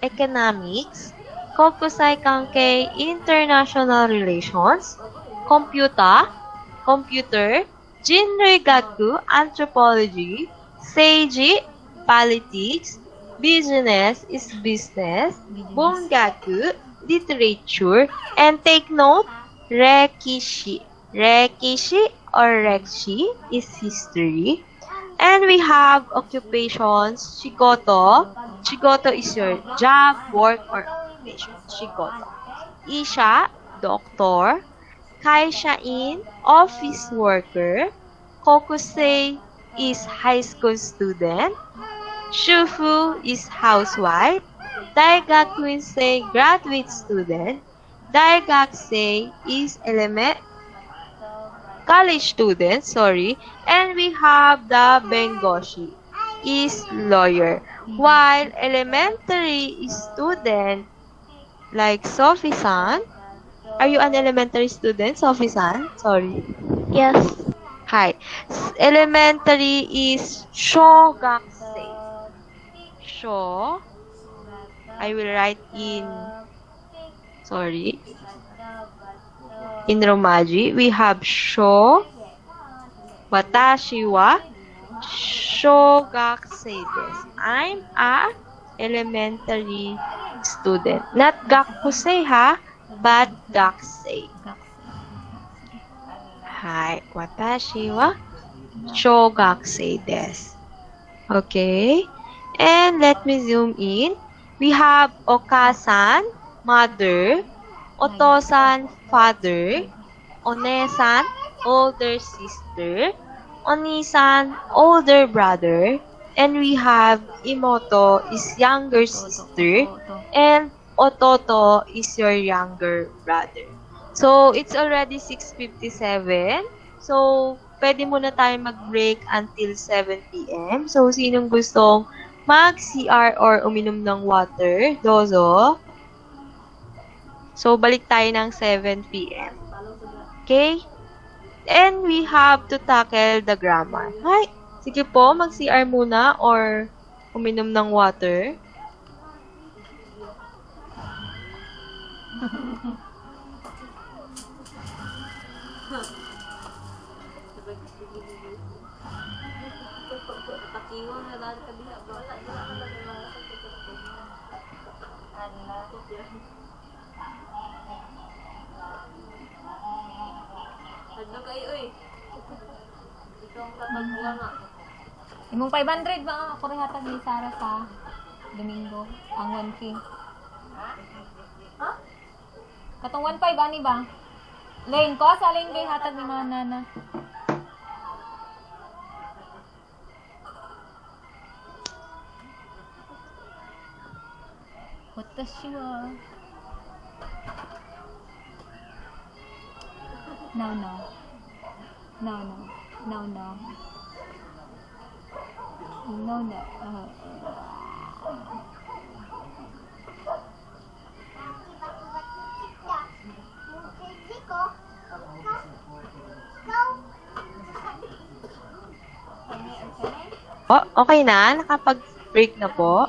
Economics, Kokusai Kankei, International Relations, Computer, Jinrigaku, Anthropology, Seiji, Politics, Business is Business, Bungaku, Literature, and take note, Rekishi. Rekishi or Rekshi is History. And we have occupations, Shigoto. Shigoto is your job, work, or occupation. Shigoto. Isha, doctor. Kaishain, office worker. Kokusei is high school student. Shufu is housewife. Daigakunsei, graduate student. Daigakusei is college student, and we have the bengoshi is lawyer. While elementary student like Sophie-san, are you an elementary student, Sophie-san? Sorry. Yes. Hi. Elementary is shogakusei. Sho. I will write in Romaji. We have sho. Watashi wa shogakusei desu. I'm a elementary student. Not gakusei ha, but gakusei. Hi. Watashi wa shogakusei desu. Okay. And let me zoom in. We have okasan, mother, otosan, father, onesan, older sister, onisan, older brother, and we have imoto is younger sister, and ototo is your younger brother. So, it's already 6:57. So, pwede muna tayo mag-break until 7 p.m. So, sinong gustong mag-CR or uminom ng water, dozo. So, balik tayo ng 7 p.m. Okay? And we have to tackle the grammar. Hi! Sige po, mag-CR muna or uminom ng water. Imong 500 ba ako rin hatag ni Sarah sa Domingo? Ang 1K. Katong 1.5 ani ba? Lane ko sa lane kay hatag ni mga nana. Watashi wa No. Oh, okay na? Nakapag-break na po?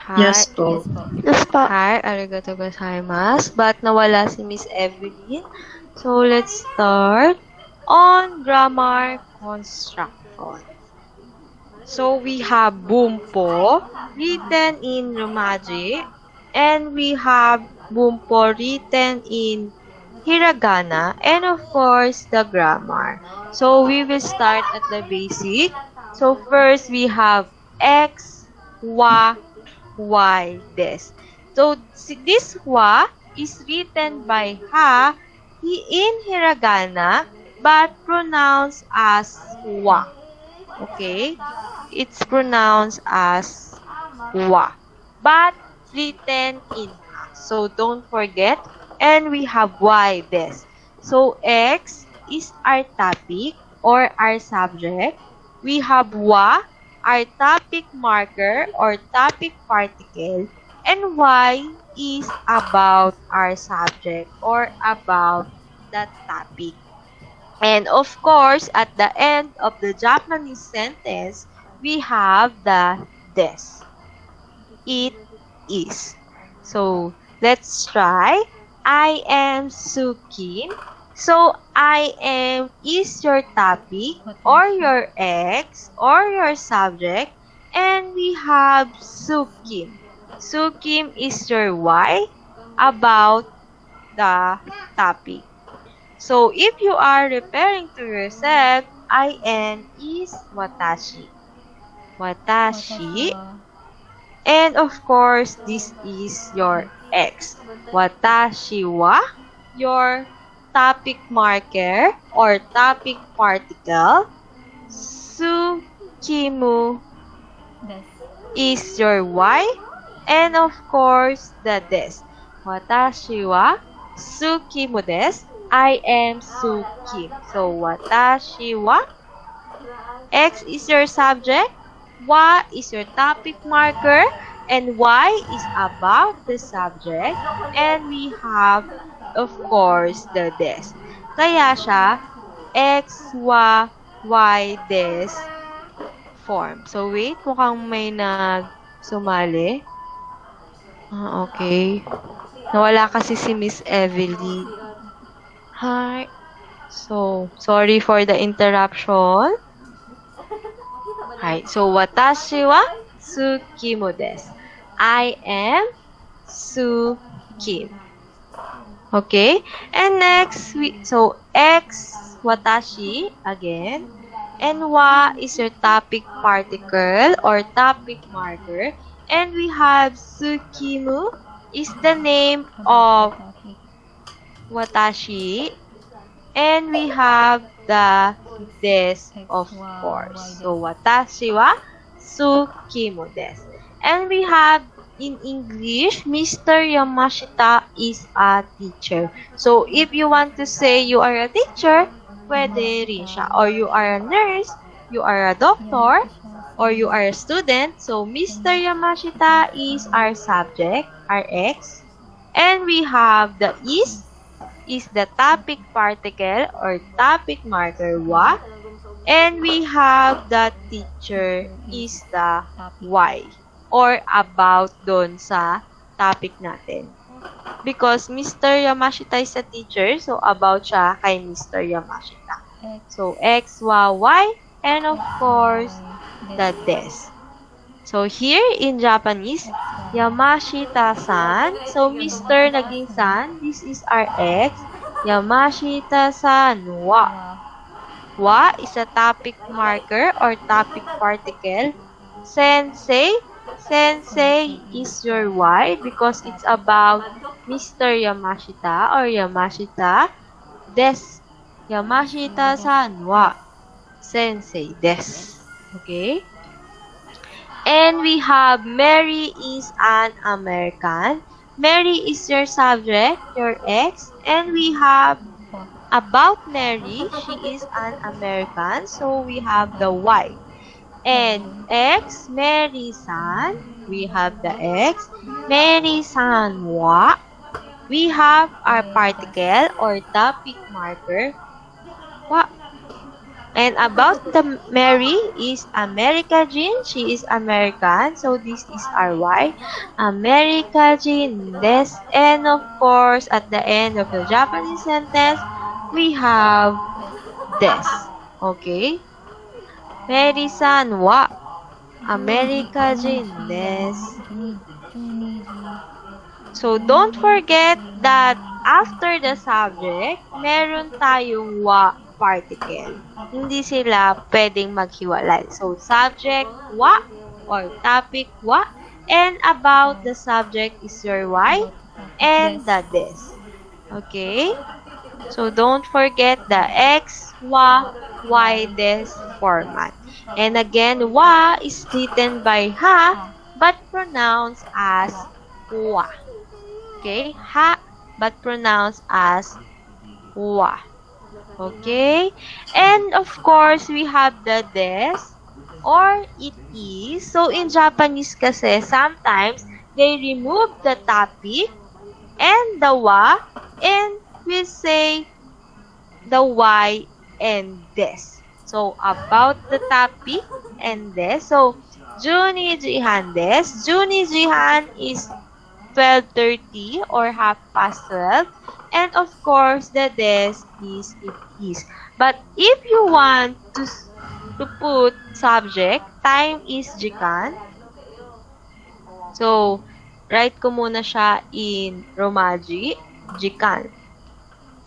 Hi. Yes po. Yes po. Hi, arigato gozaimasu. But nawala si Miss Evelyn. So, let's start on grammar construction. So, we have bumpo written in Romaji, and we have bumpo written in Hiragana, and of course, the grammar. So, we will start at the basic. So, first, we have X, wa, Y, des. So, this wa is written by ha in Hiragana, but pronounced as wa. Okay? It's pronounced as wa, but written in ha. So, don't forget. And we have Y, des. So, X is our topic or our subject. We have wa, our topic marker or topic particle. And Y is about our subject or about that topic. And of course, at the end of the Japanese sentence, we have the des. It is. So, let's try. I am Sukin. So, I am is your topic or your X or your subject. And we have Sukim. Sukim is your Y about the topic. So, if you are referring to yourself, I am is watashi. Watashi. And of course, this is your X. Watashi wa, your topic marker or topic particle. Sukimu is your Y. And of course, the des. Watashi wa sukimu desu. I am Sukim. So, watashi wa. X is your subject. Wa is your topic marker. And Y is about the subject. And we have, of course, the des. Kaya siya, X, wa, Y, des form. So, wait. Mukhang may sumali. Okay. Nawala kasi si Miss Evelyn. Hi. So, sorry for the interruption. Hi. So, watashi wa Sukimu desu. I am Sukim. Okay? And next, so X, watashi, again. And wa is your topic particle or topic marker. And we have Sukimu is the name of watashi. And we have the des, of course. So, watashi wa Sukimu desu. And we have in English, Mr. Yamashita is a teacher. So, if you want to say you are a teacher, pwede rin siya. Or you are a nurse, you are a doctor, or you are a student. So, Mr. Yamashita is our subject, our X. And we have the is the topic particle or topic marker wa. And we have the teacher is the Y. Or about doon sa topic natin. Because Mr. Yamashita is a teacher, so about siya kay Mr. Yamashita. So, X, Y, Y, and of course, the des. So, here in Japanese, Yamashita-san. So, Mr. naging san. This is our X. Yamashita-san wa. Wa is a topic marker or topic particle. Sensei. Sensei is your why because it's about Mr. Yamashita or Yamashita des. Yamashita-san wa sensei des. Okay? And we have Mary is an American. Mary is your subject, your ex. And we have about Mary, she is an American. So we have the why. And ex, Mary-san, we have the ex. Mary-san wa. We have our particle or topic marker. Wa. And about the Mary is America Jin. She is American. So this is our why. America Jin des. And of course, at the end of the Japanese sentence, we have des. Okay? Mary-san wa America Jin des. So don't forget that after the subject, meron tayong wa particle. Hindi sila pwedeng maghiwalay. So subject wa or topic wa, and about the subject is your why and the des. Okay? So don't forget the X, wa, Y, des format. And again, wa is written by ha but pronounced as wa. Okay? Ha but pronounced as wa. Okay? And of course, we have the des or it is. So in Japanese kasi, sometimes they remove the topic and the wa and we say the why and des. So about the topic and des. So Juni Jihan des. Juni Jihan is 12:30 or 12:30. And of course, the des is it is. But if you want to put subject, time is jikan. So, write ko muna siya in Romaji, jikan.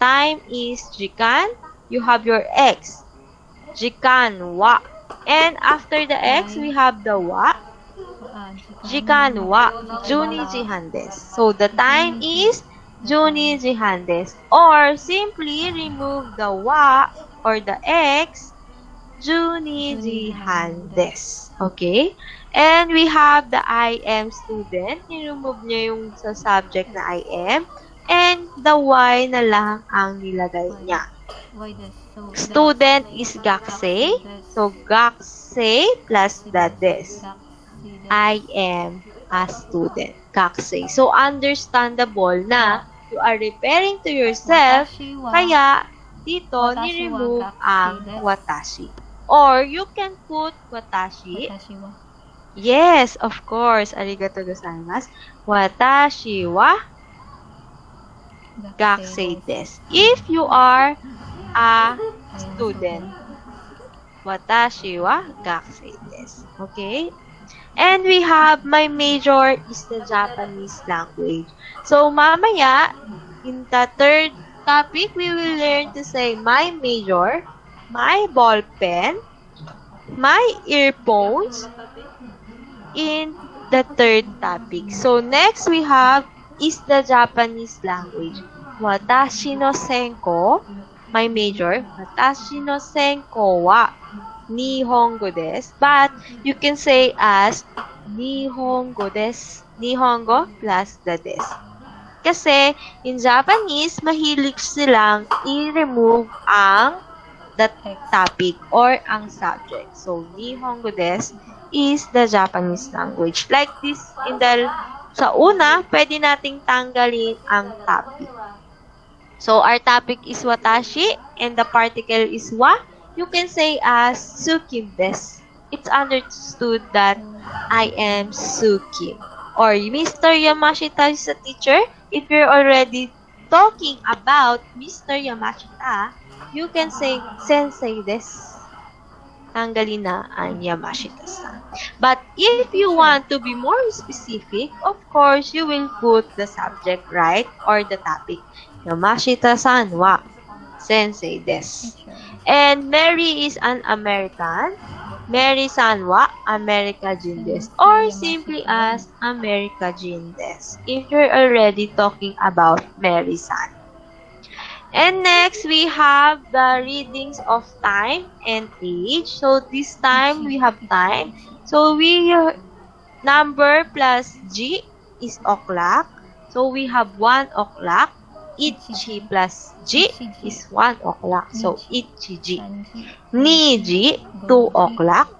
Time is jikan. You have your X. Jikan wa. And after the X, we have the wa. Jikan wa. Juni jihan desu. So, the time is Juni jihan desu. Or, simply remove the wa or the X. Juni jihan desu. Okay? And we have the I am student. I-remove niya yung sa subject na I am. And the Y na lang ang nilagay niya. Student is gakusei. So, gakusei plus the des. I am a student. Gakusei. So, understandable na you are referring to yourself. Kaya, dito, ni-remove ang watashi. Or, you can put watashi. Yes, of course. Arigatou gozaimasu. Watashi wa gakusei desu. If you are a student, watashi wa gakusei desu. Okay? And we have my major is the Japanese language. So, mamaya, in the third topic, we will learn to say my major, my ball pen, my earphones, in the third topic. So, next we have is the Japanese language. Watashi no senko, my major. Watashi no senko wa Nihongo desu. But you can say as Nihongo desu. Nihongo plus the desu. Kasi in Japanese, mahilig silang i-remove ang the topic or ang subject. So, Nihongo desu is the Japanese language. Like this, sa una, pwede nating tanggalin ang topic. So, our topic is watashi, and the particle is wa. You can say as Sukim desu. It's understood that I am Sukim. Or, Mr. Yamashita is a teacher. If you're already talking about Mr. Yamashita, you can say Sensei desu. Tanggalin na ang Yamashita-san. But if you want to be more specific, of course, you will put the subject, right? Or the topic. Yamashita-san wa sensei desu. And Mary is an American. Mary-san wa America Jin desu. Or simply as America Jin desu. If you're already talking about Mary-san. And next, we have the readings of time and age. So this time, we have time. So number plus G is o'clock. So we have 1 o'clock. Ichi plus G is 1 o'clock. So ichi-ji. Ni-ji, 2 o'clock.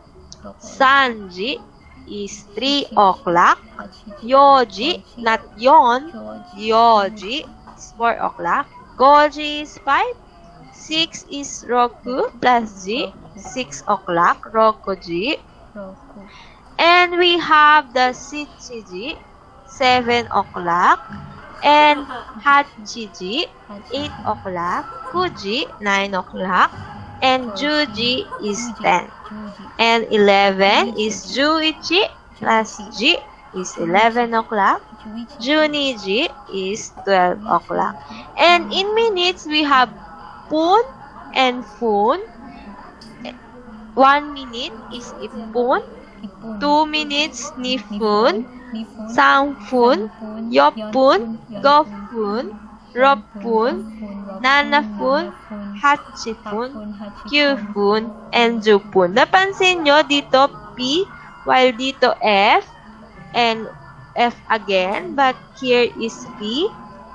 San-ji is 3 o'clock. Yo-ji, not yon. Yo-ji is 4 o'clock. Goji is 5. 6 is Roku plus G. 6 o'clock. Rokuji. And we have the Shichiji, 7 o'clock. And Hachiji, 8 o'clock. Kuji, 9 o'clock. And Juji is 10. And 11 is Juichi plus G is 11 o'clock. Juniji is 12 o'clock. And in minutes, we have Pun and Fun. 1 minute is Ipun. 2 minutes Nifun. Sangfun. Yopun. Gofun. Ropun. Nanafun. Hachifun. Kyufun. And Jupun. Napansin nyo dito P while dito F and F again, but here is P.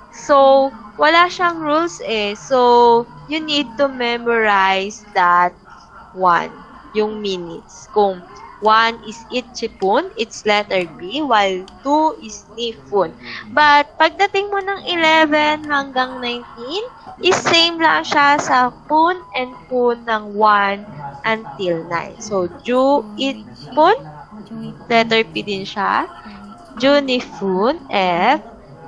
So, wala siyang rules eh. So, you need to memorize that 1, yung minutes. Kung 1 is Ichipun, it's letter B, while 2 is Nifun. But, pagdating mo ng 11 hanggang 19, is same lang siya sa Pun and Pun ng 1 until 9. So, Ju, Itpun, letter P din siya. Junifun, F.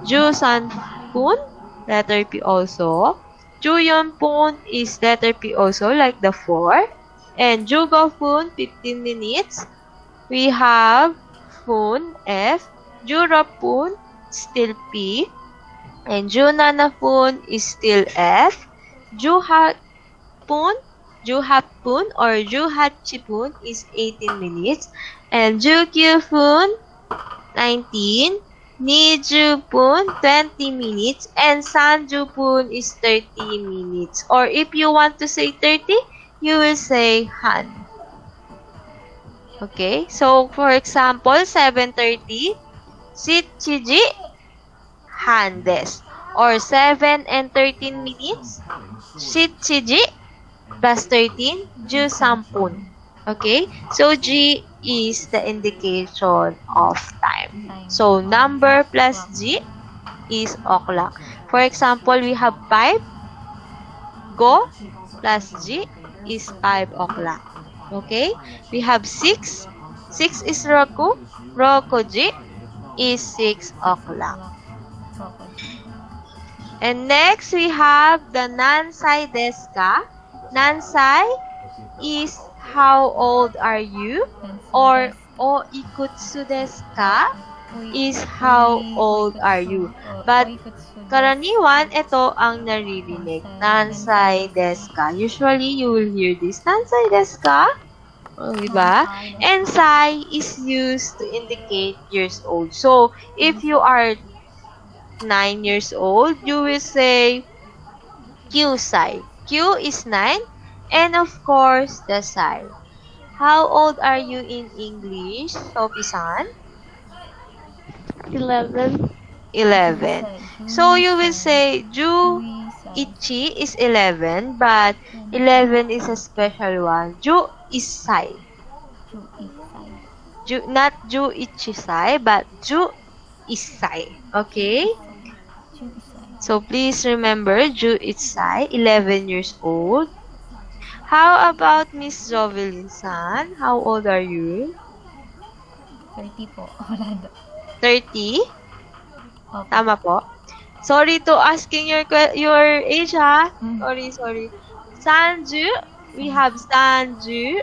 Jusanfun, letter P also. Juyonpun is letter P also, like the 4. And Jugofun, 15 minutes. We have Fun, F. Juropun, still P. And Junanafun is still F. Juhapun or Juhachipun is 18 minutes. And Jukyufun, 19. Nijupun, 20 minutes. And Sanjupun is 30 minutes. Or if you want to say 30, you will say Han. Okay? So, for example, 7:30, Shichiji, Han desu. Or 7 and 13 minutes, Shichiji plus 13, Jusampun. Okay? So, G is the indication of time. So, number plus G is o'clock. For example, we have 5. Go plus G is 5 o'clock. Okay? We have 6. 6 is Roku. Rokuji is 6 o'clock. And next, we have the Nansai desu ka? Nansai is how old are you? Or o ikutsu desu ka? Is how old are you? But karaniwan, ito ang naririnig. Nansai desu ka? Usually, you will hear this. Nansai desu ka? Oh, diba? And sai is used to indicate years old. So, if you are 9 years old, you will say Kyusai. Q is 9. And of course, the sai. How old are you in English, Sophie-san? 11. 11. So, you will say Ju Ichi is 11, but 11 is a special one. Ju is sai. Not Ju Ichi sai, but Ju is sai. Okay? So, please remember, Ju is sai, 11 years old. How about Miss Jovelyn-san? How old are you? 30 po. Wala do. 30? Opo. Tama po. Sorry to asking your age, ha? Sorry. Sanju, we have Sanju.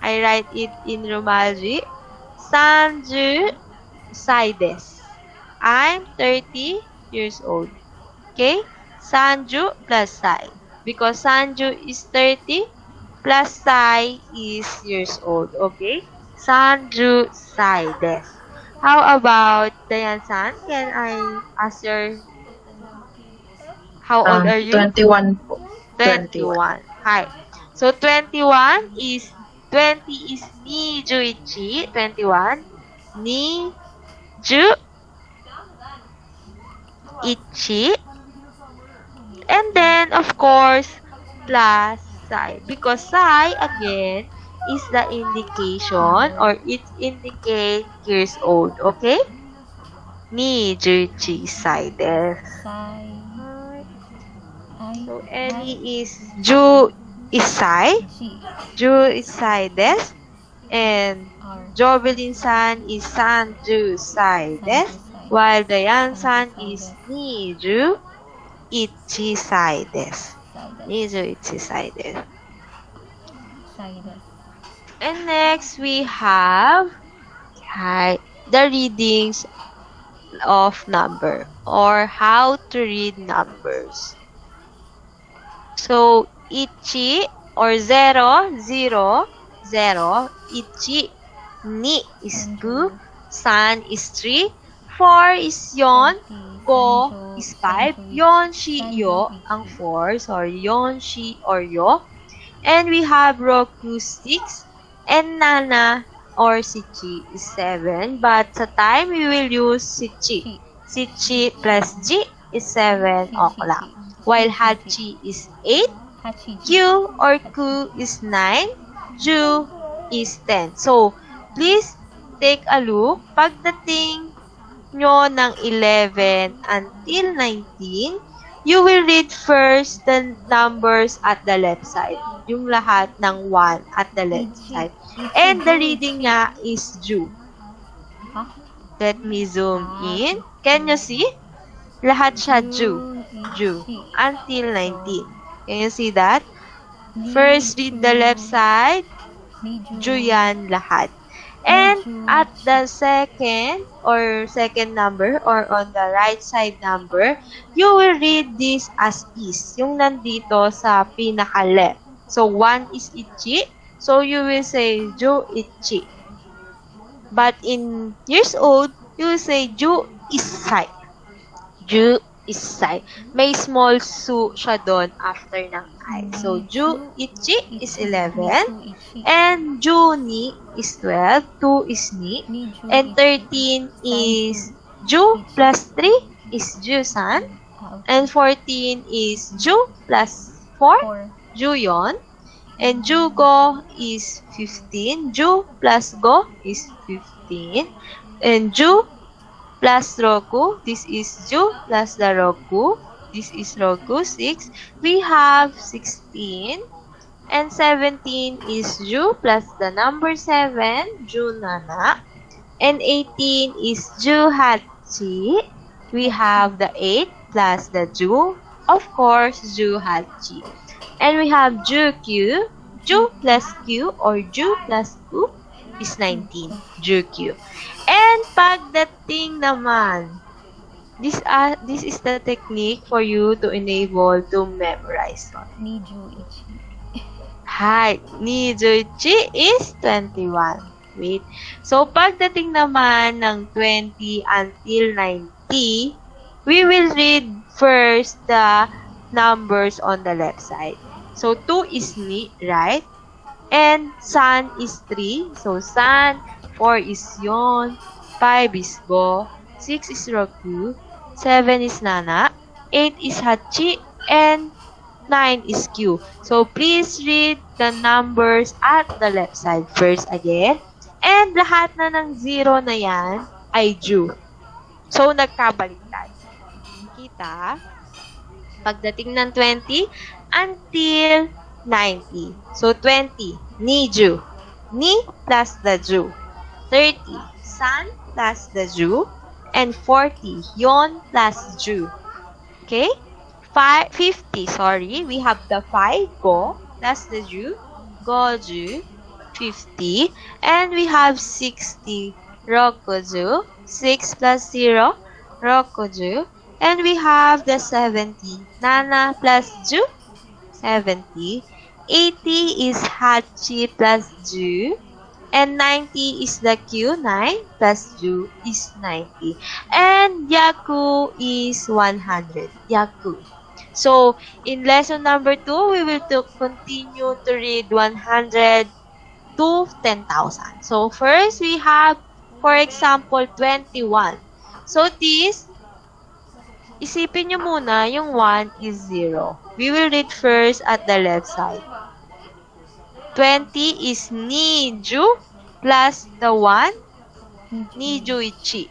I write it in Romaji. Sanju sai desu. I'm 30 years old. Okay? Sanju plus sai. because Sanju is 30 plus Sai is years old. Okay? Sanju Sai desu. How about Dayan-san? Can I ask your... How old are you? 21 po. 21. Hi. So, 21 is... 20 is Nijuichi. 21. Nijuichi. And then, of course, plus Sai. Because Sai, again, is the indication or it indicates years old. Okay? 21歳です。So, Ellie is 11歳。11歳です。And Jovelyn-san is 30歳です。While Dayan-san is 21歳です。21歳です。And next, we have the readings of number or how to read numbers. So, ichi or 0, 0, 0, ichi, ni is 2, san is 3, 4 is yon, go is 5, yon, shi, yo, ang 4, sorry, yon, shi, or yo. And we have roku 6, and nana or sichi is 7. But sa time, we will use sichi. Sichi plus ji is 7 o'clock. While hachi is 8, Q or ku is 9, Ju is 10. So, please take a look. Pagdating nyo ng 11 until 19, you will read first the numbers at the left side. Yung lahat ng 1 at the left side. And the reading niya is Ju. Let me zoom in. Can you see? Lahat siya Ju. Ju. Until 19. Can you see that? First, read the left side. Ju yan lahat. And at the second number or on the right side number, you will read this as is. Yung nandito sa pinaka-left. So, 1 is ichi. So, you will say Ju ichi. But in years old, you will say Ju isai. Ju isai. May small su siya doon after ng I. So, Ju ichi is 11. And Ju ni is 12. 2 is ni. And 13 is Ju plus 3 is Ju-san. And 14 is Ju plus 4. Ju yon. And Ju-go is 15. Ju plus go is 15. And Ju plus Roku, this is Ju plus the Roku. This is Roku 6. We have 16. And 17 is Ju plus the number 7, Ju nana. And 18 is Ju hachi. We have the 8 plus the Ju. Of course, Ju hachi. And we have Ju Q. Ju plus Q or Ju plus Q is 19. Ju Q. And pagdating naman, this is the technique for you to enable to memorize. Nijuichi. Hi, Nijuichi is 21. Wait. So, pagdating naman ng 20 until 90, we will read first the numbers on the left side. So, 2 is ni, right? And san is 3. So, san, 4 is yon, 5 is go, 6 is roku, 7 is nana, 8 is hachi, and 9 is q. So, please read the numbers at the left side first again. And lahat na ng 0 na yan ay Ju. So, nagkabaliktad. Kita, pagdating ng 20 until 90. So, 20, ni Ju. Ni plus the Ju. 30, san plus the Ju. And 40, yon plus Ju. Okay? 50, sorry. We have the 5, go, plus the Ju. Go Ju. 50. And we have 60, Rokuju. 6 plus 0, Rokuju. And we have the 70, Nana plus Ju. 70. 80 is hachi plus ju. And 90 is the Q. 9 plus ju is 90. And yaku is 100. Yaku. So, in lesson number 2, we will continue to read 100 to 10,000. So, first we have, for example, 21. So, this, isipin nyo muna, yung 1 is 0. We will read first at the left side. 20 is niju plus the 1, nijuichi.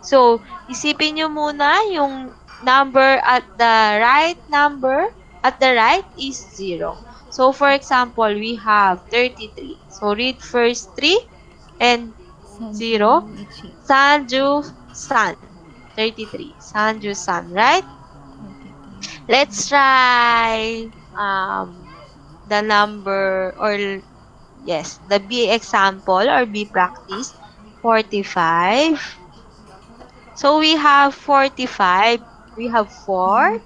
So, isipin nyo muna yung number at the right is 0. So, for example, we have 33. So, read first 3 and 0. Sanju-san. 33. Sanju-san, right? Let's try the number or yes, the B example or B practice. 45. So, we have 45. We have 40.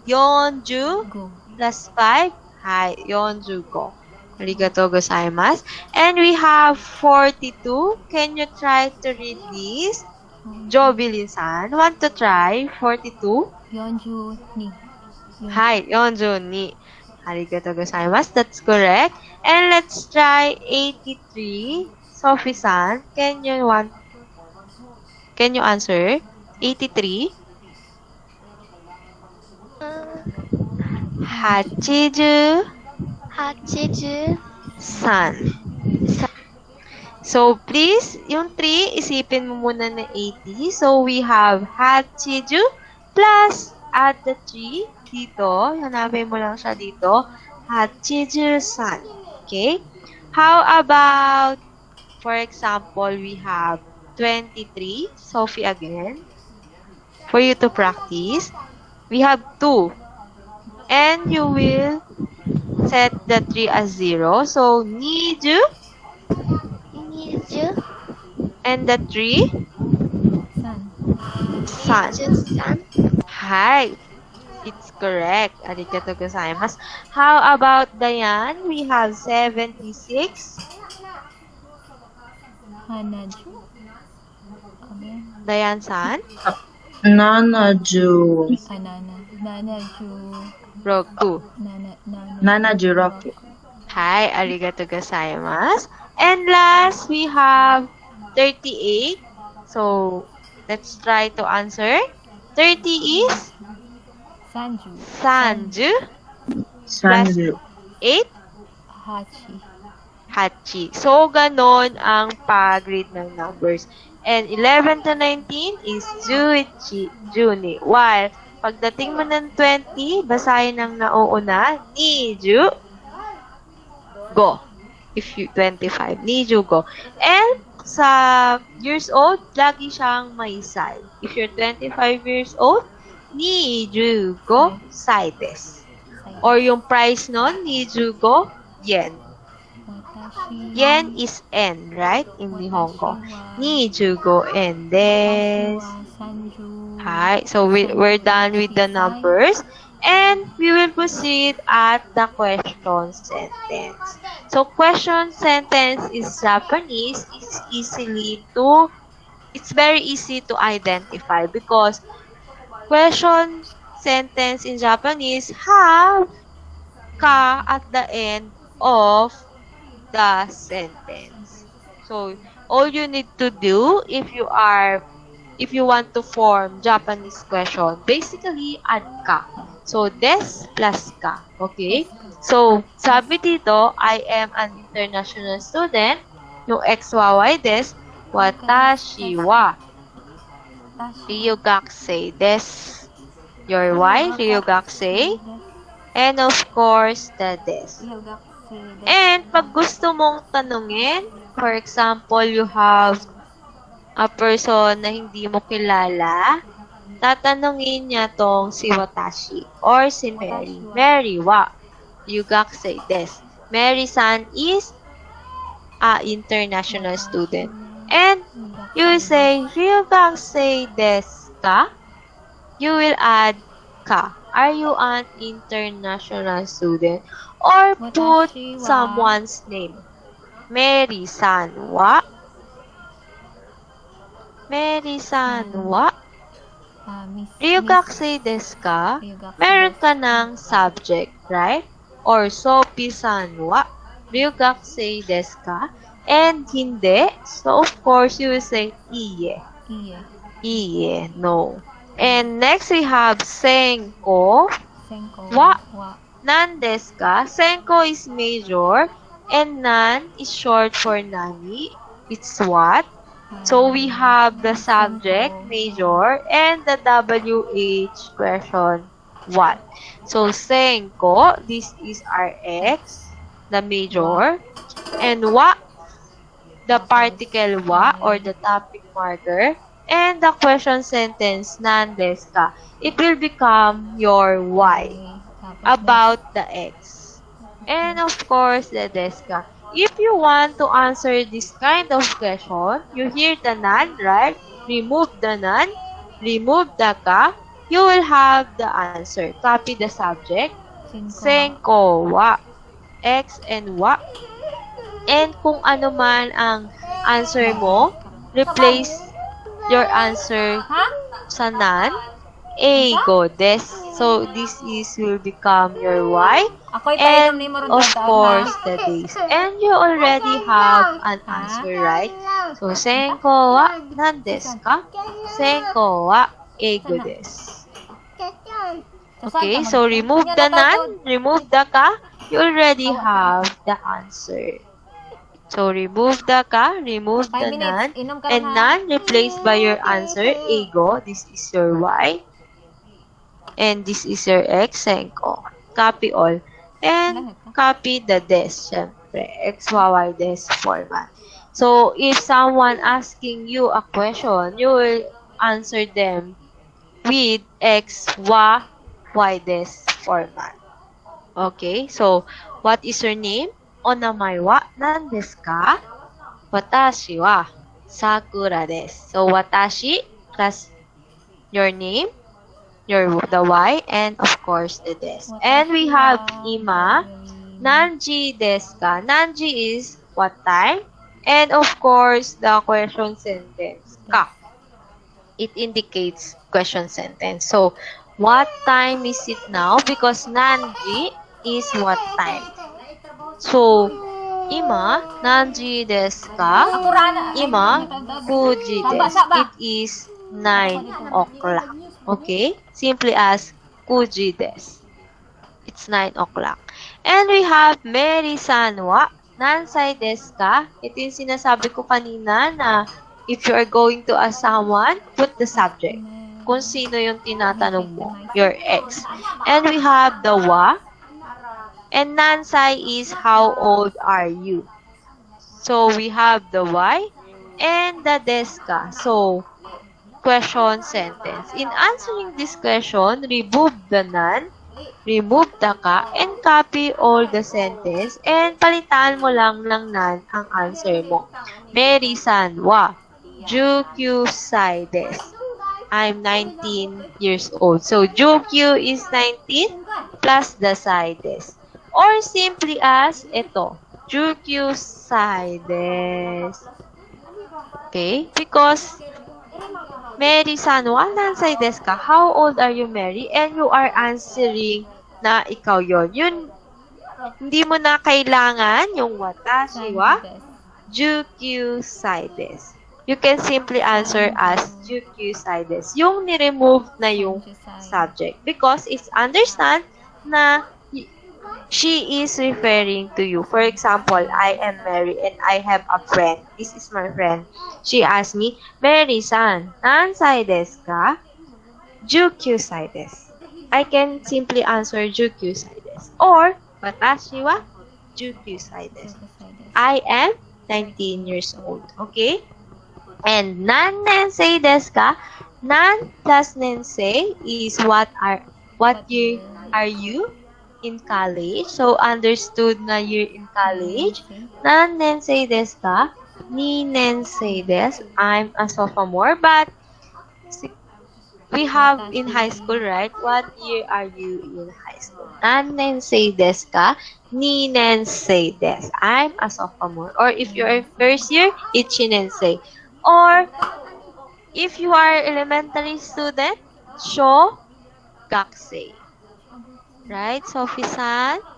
Yonju plus 5. Hi, yonju go. Arigatou gozaimasu. And we have 42. Can you try to read this? Jobilin-san, want to try 42? 42. Hi, 42. Arigatou gozaimasu. That's correct. And let's try 83. Sophie-san, can you answer? 83? 80. 83. So, please, yung 3, isipin mo muna na 80. So, we have 80 plus add the 3 dito. Hanapin mo lang siya dito. 80-san. Okay? How about, for example, we have 23. Sophie again. For you to practice. We have 2. And you will set the 3 as 0. So, niju. Niju. And the 3? San. Niju-san. Hi. It's correct. Arigatou gozaimasu. How about Diane? We have 76. Hanaju. Diane-san? Nanaju. Nanaju. Roku. Nanaju Roku. Hi. Arigatou gozaimasu. And last, we have 38. So, let's try to answer. 30 is? Sanju. Sanju. 8? Hachi. Hachi. So, ganon ang pag-read ng numbers. And 11 to 19 is Juichi, Juni. While, pagdating mo ng 20, basahin ng nauuna, Niju, go. If you 25, Niju, go. And, sa years old, lagi siyang may side. If you're 25 years old, Niju, go, side desu. Or yung price nun, Niju, go, yen. Yen is N, right? In Nihongo. 25 yen desu. Hi. So, we're done with the numbers. And we will proceed at the question sentence. So, question sentence is Japanese. It's very easy to identify because question sentence in Japanese have ka at the end of the sentence. So, all you need to do if you want to form Japanese question, basically add ka. So, des plus ka. Okay? So, sabi dito, I am an international student. Yung XYY des, watashi wa ryugakusei desu. Your Y, ryugakusei. And of course, the des. And pag gusto mong tanungin, for example, you have a person na hindi mo kilala, tatanungin niya tong si Watashi or si Mary. Mary wa ryugakusei desu. Mary-san is a international student. And you will say, ryugakusei desu ka? You will add ka Are you an international student? Or put Watashi wa. someone's name. Mary-san wa? Mary-san wa? Miss. Ryugakusei desu ka? Ryugakusei Meron desu. ka ng subject, right? Or Sophie-san wa? Ryugakusei desu ka? And hindi. So, of course, you will say iye. Iye. Iye, no. And next, we have Senko. Senko Wa. wa. Nan desu ka? Senko is major. And nan is short for nani. It's what? So, we have the subject, major, and the WH question, what? So, Senko, this is our X, the major, and wa, the particle wa, or the topic marker, and the question sentence, nan desu ka? It will become your Y, about the X. And of course, the desu ka. If you want to answer this kind of question, you hear the nan, right? Remove the nan, remove the ka, you will have the answer. Copy the subject, senko wa, X and wa. And kung ano man ang answer mo, replace your answer sa nan, eigo desu. So, this will become your Y. And, of course, the days. And you already have an answer, right? So, senko wa nan desu ka? Senko wa eigo desu. Okay, so remove the nan, remove the ka, you already have the answer. So, remove the ka, remove the nan, and nan replaced by your answer, eigo. This is your Y. And this is your X, senko. Copy all. And copy the des, syempre. X, Y, des format. So, if someone asking you a question, you will answer them with X, Y, des format. Okay, so, what is your name? Onamae wa nan desu ka? Watashi wa Sakura desu. So, watashi plus your name, the Y, and of course the des. And we have ima, nanji desu ka? Nanji is what time? And of course, the question sentence, ka. It indicates question sentence. So, what time is it now? Because nanji is what time. So, ima, nanji desu ka? Ima, kuji desu. It is 9 o'clock. Okay? Simply as kuji desu. It's 9 o'clock. And we have Mary-san wa nansai desu ka? Ito yung sinasabi ko kanina na if you are going to ask someone, put the subject. Kung sino yung tinatanong mo, your ex. And we have the wa. And nansai is how old are you? So we have the Y and the desu ka. So, question sentence. In answering this question, remove the nan, remove the ka, and copy all the sentence, and palitan mo lang ng nan ang answer mo. Mary-san wa 19 sai desu. I'm 19 years old. So, jukyu is 19 plus the sai desu. Or simply as ito, jukyu sai desu. Okay? Because Mary-san wa nansai desu ka? How old are you, Mary? And you are answering na ikaw yon. Yun, hindi mo na kailangan yung watashi wa jukyu sai desu. You can simply answer as jukyu sai desu. Yung ni-remove na yung subject. Because it's understand na she is referring to you. For example, I am Mary and I have a friend. This is my friend. She asked me, Mary-san, nansai desu ka? Jukyu sai desu. I can simply answer jukyu sai desu. Or, watashi wa jukyu sai desu. I am 19 years old. Okay? And nan nensei desu ka? Nan plus nensei is what year are you in college? So, understood na you're in college. Nan nensei desu ka? Ni nensei desu. I'm a sophomore, but we have in high school, right? What year are you in high school? Nannensei desu ka? Ninensei desu. I'm a sophomore. Or if you're first year, ichinensei. Or if you are elementary student, shogakusei. Right, Sophie-san? Yes.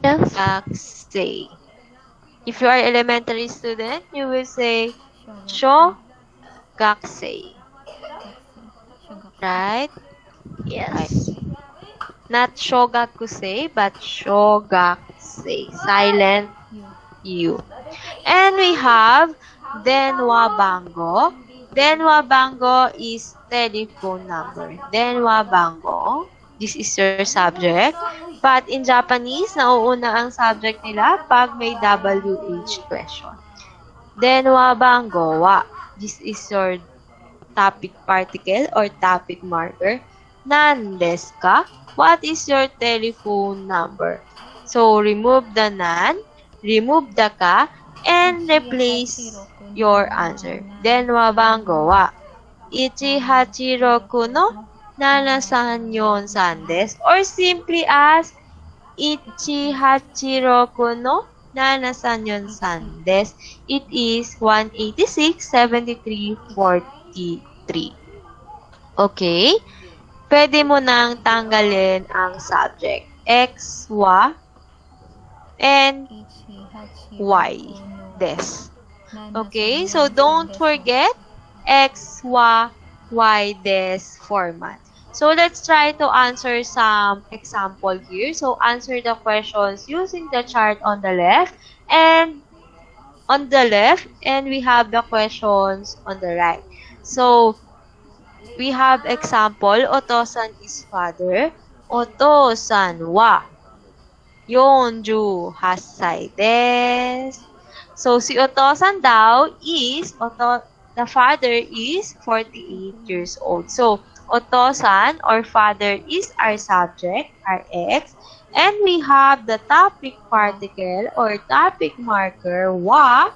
Shogakusei. If you are elementary student, you will say shogakusei. Right? Right. Yes. Not shogakusei, but shogakusei. Silent U. And we have denwa bango. Denwa bango is telephone number. Denwa bango. This is your subject. But in Japanese, nauuna ang subject nila pag may WH question. Denwa bango wa. This is your topic particle or topic marker. Nan desu ka? What is your telephone number? So, remove the nan, remove the ka, and replace your answer. Denwa bango wa 186の7343です. Or simply as 186の7343です. It is 186, 73, 43. Okay? Pwede mo nang tanggalin ang subject. X, Y, and Y. Des. Okay? So, don't forget X, Y, Y, des format. So, let's try to answer some example here. So, answer the questions using the chart on the left. And we have the questions on the right. So, we have example, Otosan is father. Otosan wa 48歳です. So, si Otosan daw is, the father is 48 years old. So, Otosan or father is our subject, our X. And we have the topic particle or topic marker, wa.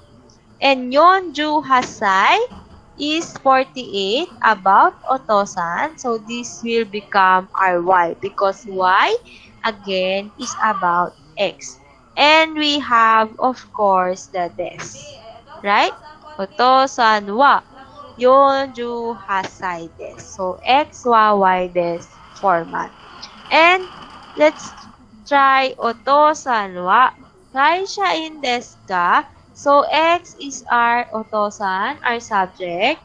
And 48 is 48 about Otosan. So, this will become our Y because Y, again, is about X. And we have, of course, the des. Right? Otosan wa 48歳です. So, X, Y, Y des format. And let's try Otosan wa kaishain desu ka? So, X is our Otosan, our subject.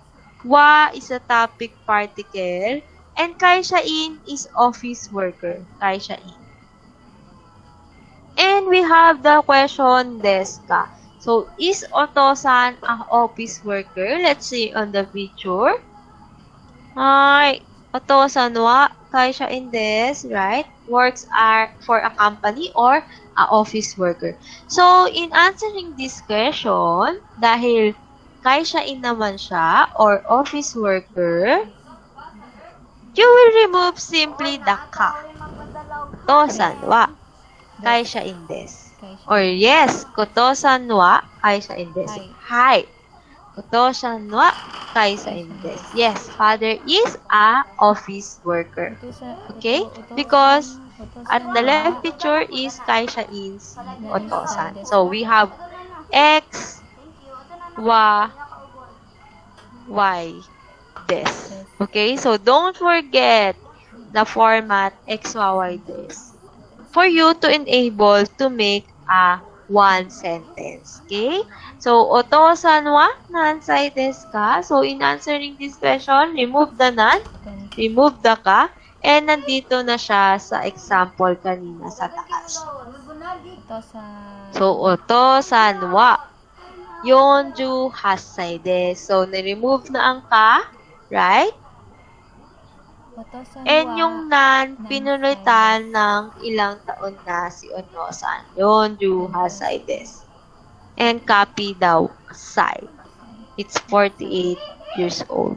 Wa is a topic particle. And kaishain is office worker. Kaishain. And we have the question desu ka? So, is Otosan an office worker? Let's see on the picture. Hi, Otosan wa kaishain desu, right? Works are for a company or a office worker. So, in answering this question, dahil kaishain naman siya or office worker, you will remove simply the ka. Otosan wa kaishain desu. Or yes, Kotosan wa kaishain desu. Hi. Kotosan wa kaishain desu. Yes, father is a office worker. Okay? Because at the left picture is kaishain's Otosan. So we have X, Y, Y, des. Okay? So don't forget the format X, Y, Y, des for you to enable to make a one sentence. Okay? So, Otosan wa nansai desu ka? So, in answering this question, remove the nan, remove the ka, and nandito na siya sa example kanina sa taas. So, Otosan wa 48歳です. So, na-remove na ang ka, right? And yung nan, pinulitan ng ilang taon na si Otosan. 48歳です. And copy daw side. It's 48 years old.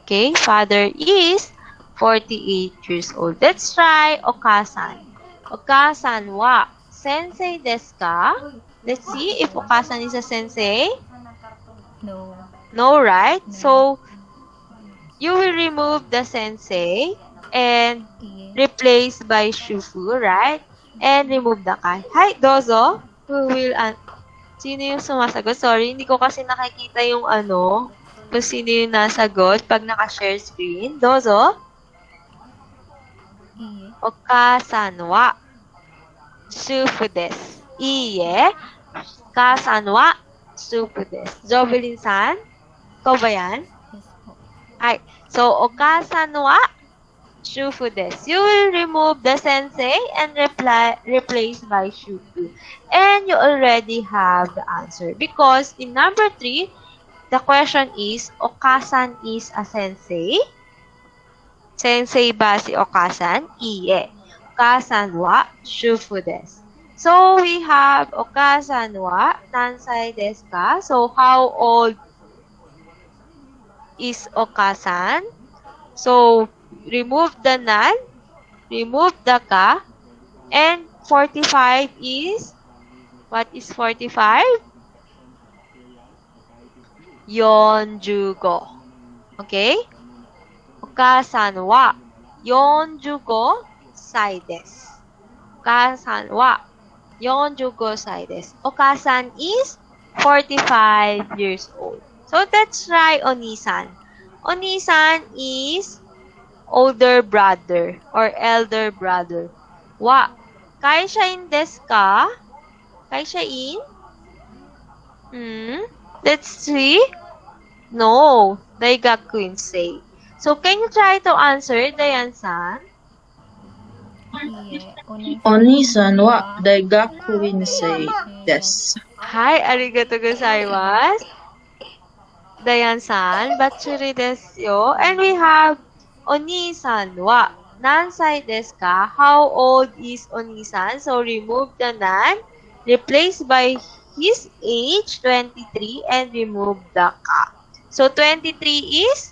Okay? Father is 48 years old. Let's try Okasan. Okasan wa sensei desu ka? Let's see if Okasan is a sensei. No. No, right? So, you will remove the sensei and Iye. replace by shufu, right? And remove the ka. Hi, Dozo. Who will sino yung sumasagot? Sorry, hindi ko kasi nakikita yung kung sino yung nasagot pag naka-share screen. Dozo. Iye. Okasan wa shufu desu. Iye. Okasan wa shufu desu. Jovelyn-san, ikaw ba yan? Yes po. Hi. So, okasan wa shufu desu. You will remove the sensei and replace by shufu. And you already have the answer. Because in number 3, the question is, okasan is a sensei? Sensei ba si okasan? Iye. Okasan wa shufu desu. So, we have okasan wa nansai desu ka? So, how old is okasan? So, remove the nan, remove the ka, and 45 is, what is 45? Yonjugo. Okay? Okasan wa yonjugo sai desu. Okasan wa yonjugo sai desu. Okasan is 45 years old. So, let's try Onisan. Onisan is older brother or elder brother. Wa kaisha-in desu ka? Kaisha-in? Let's see. No, daigakuin say. So, can you try to answer, Dayan-san? Iye. Onisan wa daigaku insei desu. Hi, arigato gozaimasu. Dayan-san, batsuri desu yo. And we have Onisan wa nansai desu ka? How old is Onisan? So, remove the nan, replace by his age, 23, and remove the ka. So, 23 is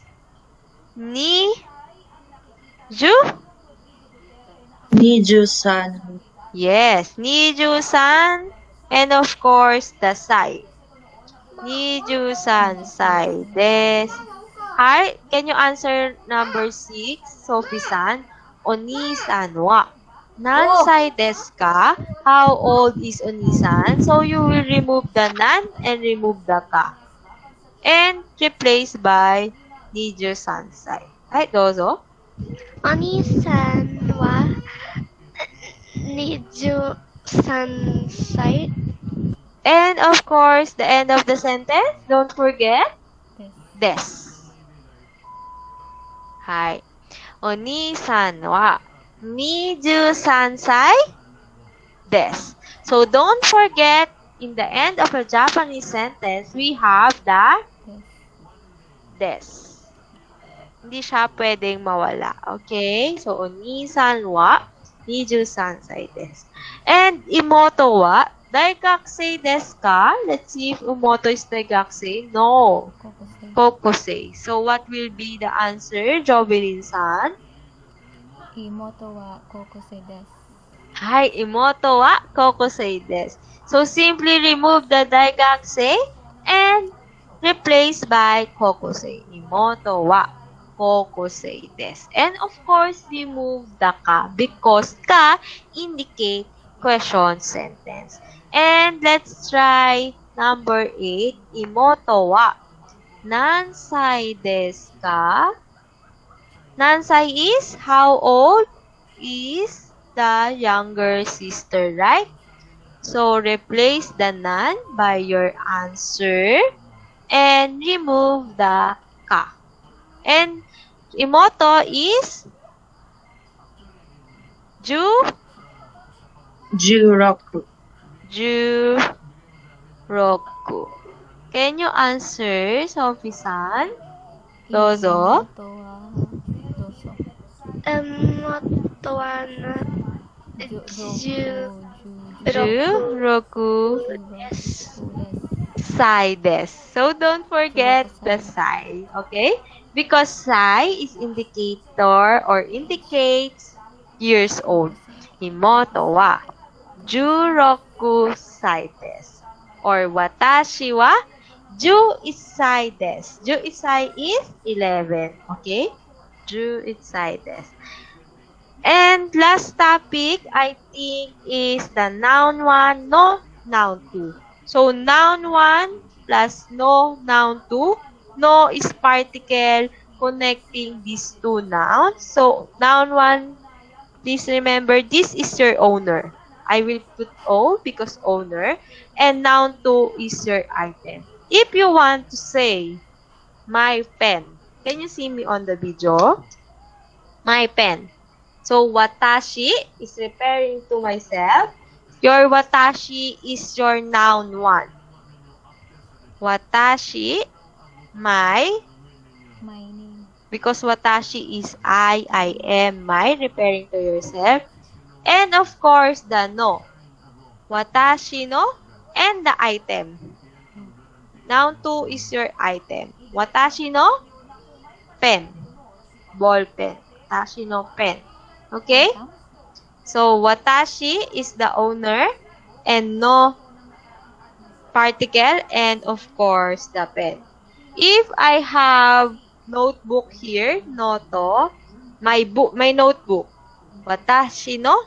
Niju-san. Yes, Niju-san. And of course, the sai. Niju-san sai desu. Hi, can you answer number 6, Sophie-san? Oni-san wa nansai desu ka? How old is Oni-san? So, you will remove the nan and remove the ka. And replace by Niju-san sai. Hi, dozo. Oni-san wa 23 And of course, the end of the sentence, don't forget, des. Hi. Oni-san wa 23 desu. So, don't forget, in the end of a Japanese sentence, we have the des. Hindi siya pwedeng mawala. Okay? So, Oni-san wa 23 desu. And imoto wa daigakusei desu ka? Let's see if imoto is daigakusei. No. Kokusei. So, what will be the answer, Jovelyn-san? Imoto wa kokusei desu. Hi, imoto wa kokusei desu. So, simply remove the daigakusei and replace by kokusei. Imoto wa kokusei desu. And of course, remove the ka because ka indicate question sentence. And let's try number 8. Imoto wa nansai desu ka? Nansai is how old is the younger sister, right? So, replace the nan by your answer and remove the ka. And imoto is Juroku. Juroku. Can you answer, Sophie-san? Dozo. Imoto wa doso. Moto wa Juroku sai desu. So, don't forget the sai. Okay? Because sai is indicator or indicates years old. Imoto wa Juroku sai desu. Or watashi wa 11です。11歳 is 11. Okay? 11歳です。And last topic, I think, is the noun 1, no, noun 2. So, noun 1 plus no, noun 2. No is particle connecting these two nouns. So, noun 1, please remember, this is your owner. I will put O because owner. And noun 2 is your item. If you want to say, my pen, can you see me on the video? My pen. So, watashi is referring to myself. Your watashi is your noun 1. Watashi, my name. because watashi is I am, my, referring to yourself. And of course, the no. Watashi no, and the item. Noun 2 is your item. Watashi no, pen. Ball pen. Watashi no pen. Okay? So, watashi is the owner and no particle and of course the pen. If I have notebook here, noto, my notebook. Watashi no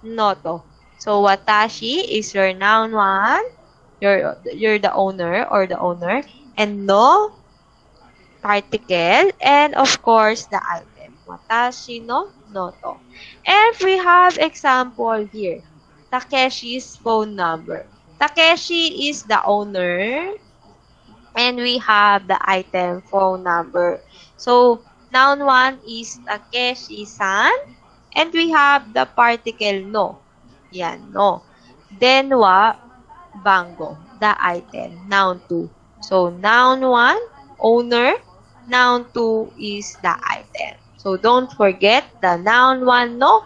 noto. So, watashi is your noun 1. You're the owner or the owner. And no particle. And of course, the item. Watashi no noto. And we have example here. Takeshi's phone number. Takeshi is the owner. And we have the item phone number. So, noun 1 is Takeshi-san. And we have the particle no. Yan, no. Then, bango, the item, noun 2. So, noun 1, owner. Noun 2 is the item. So, don't forget the noun 1, no,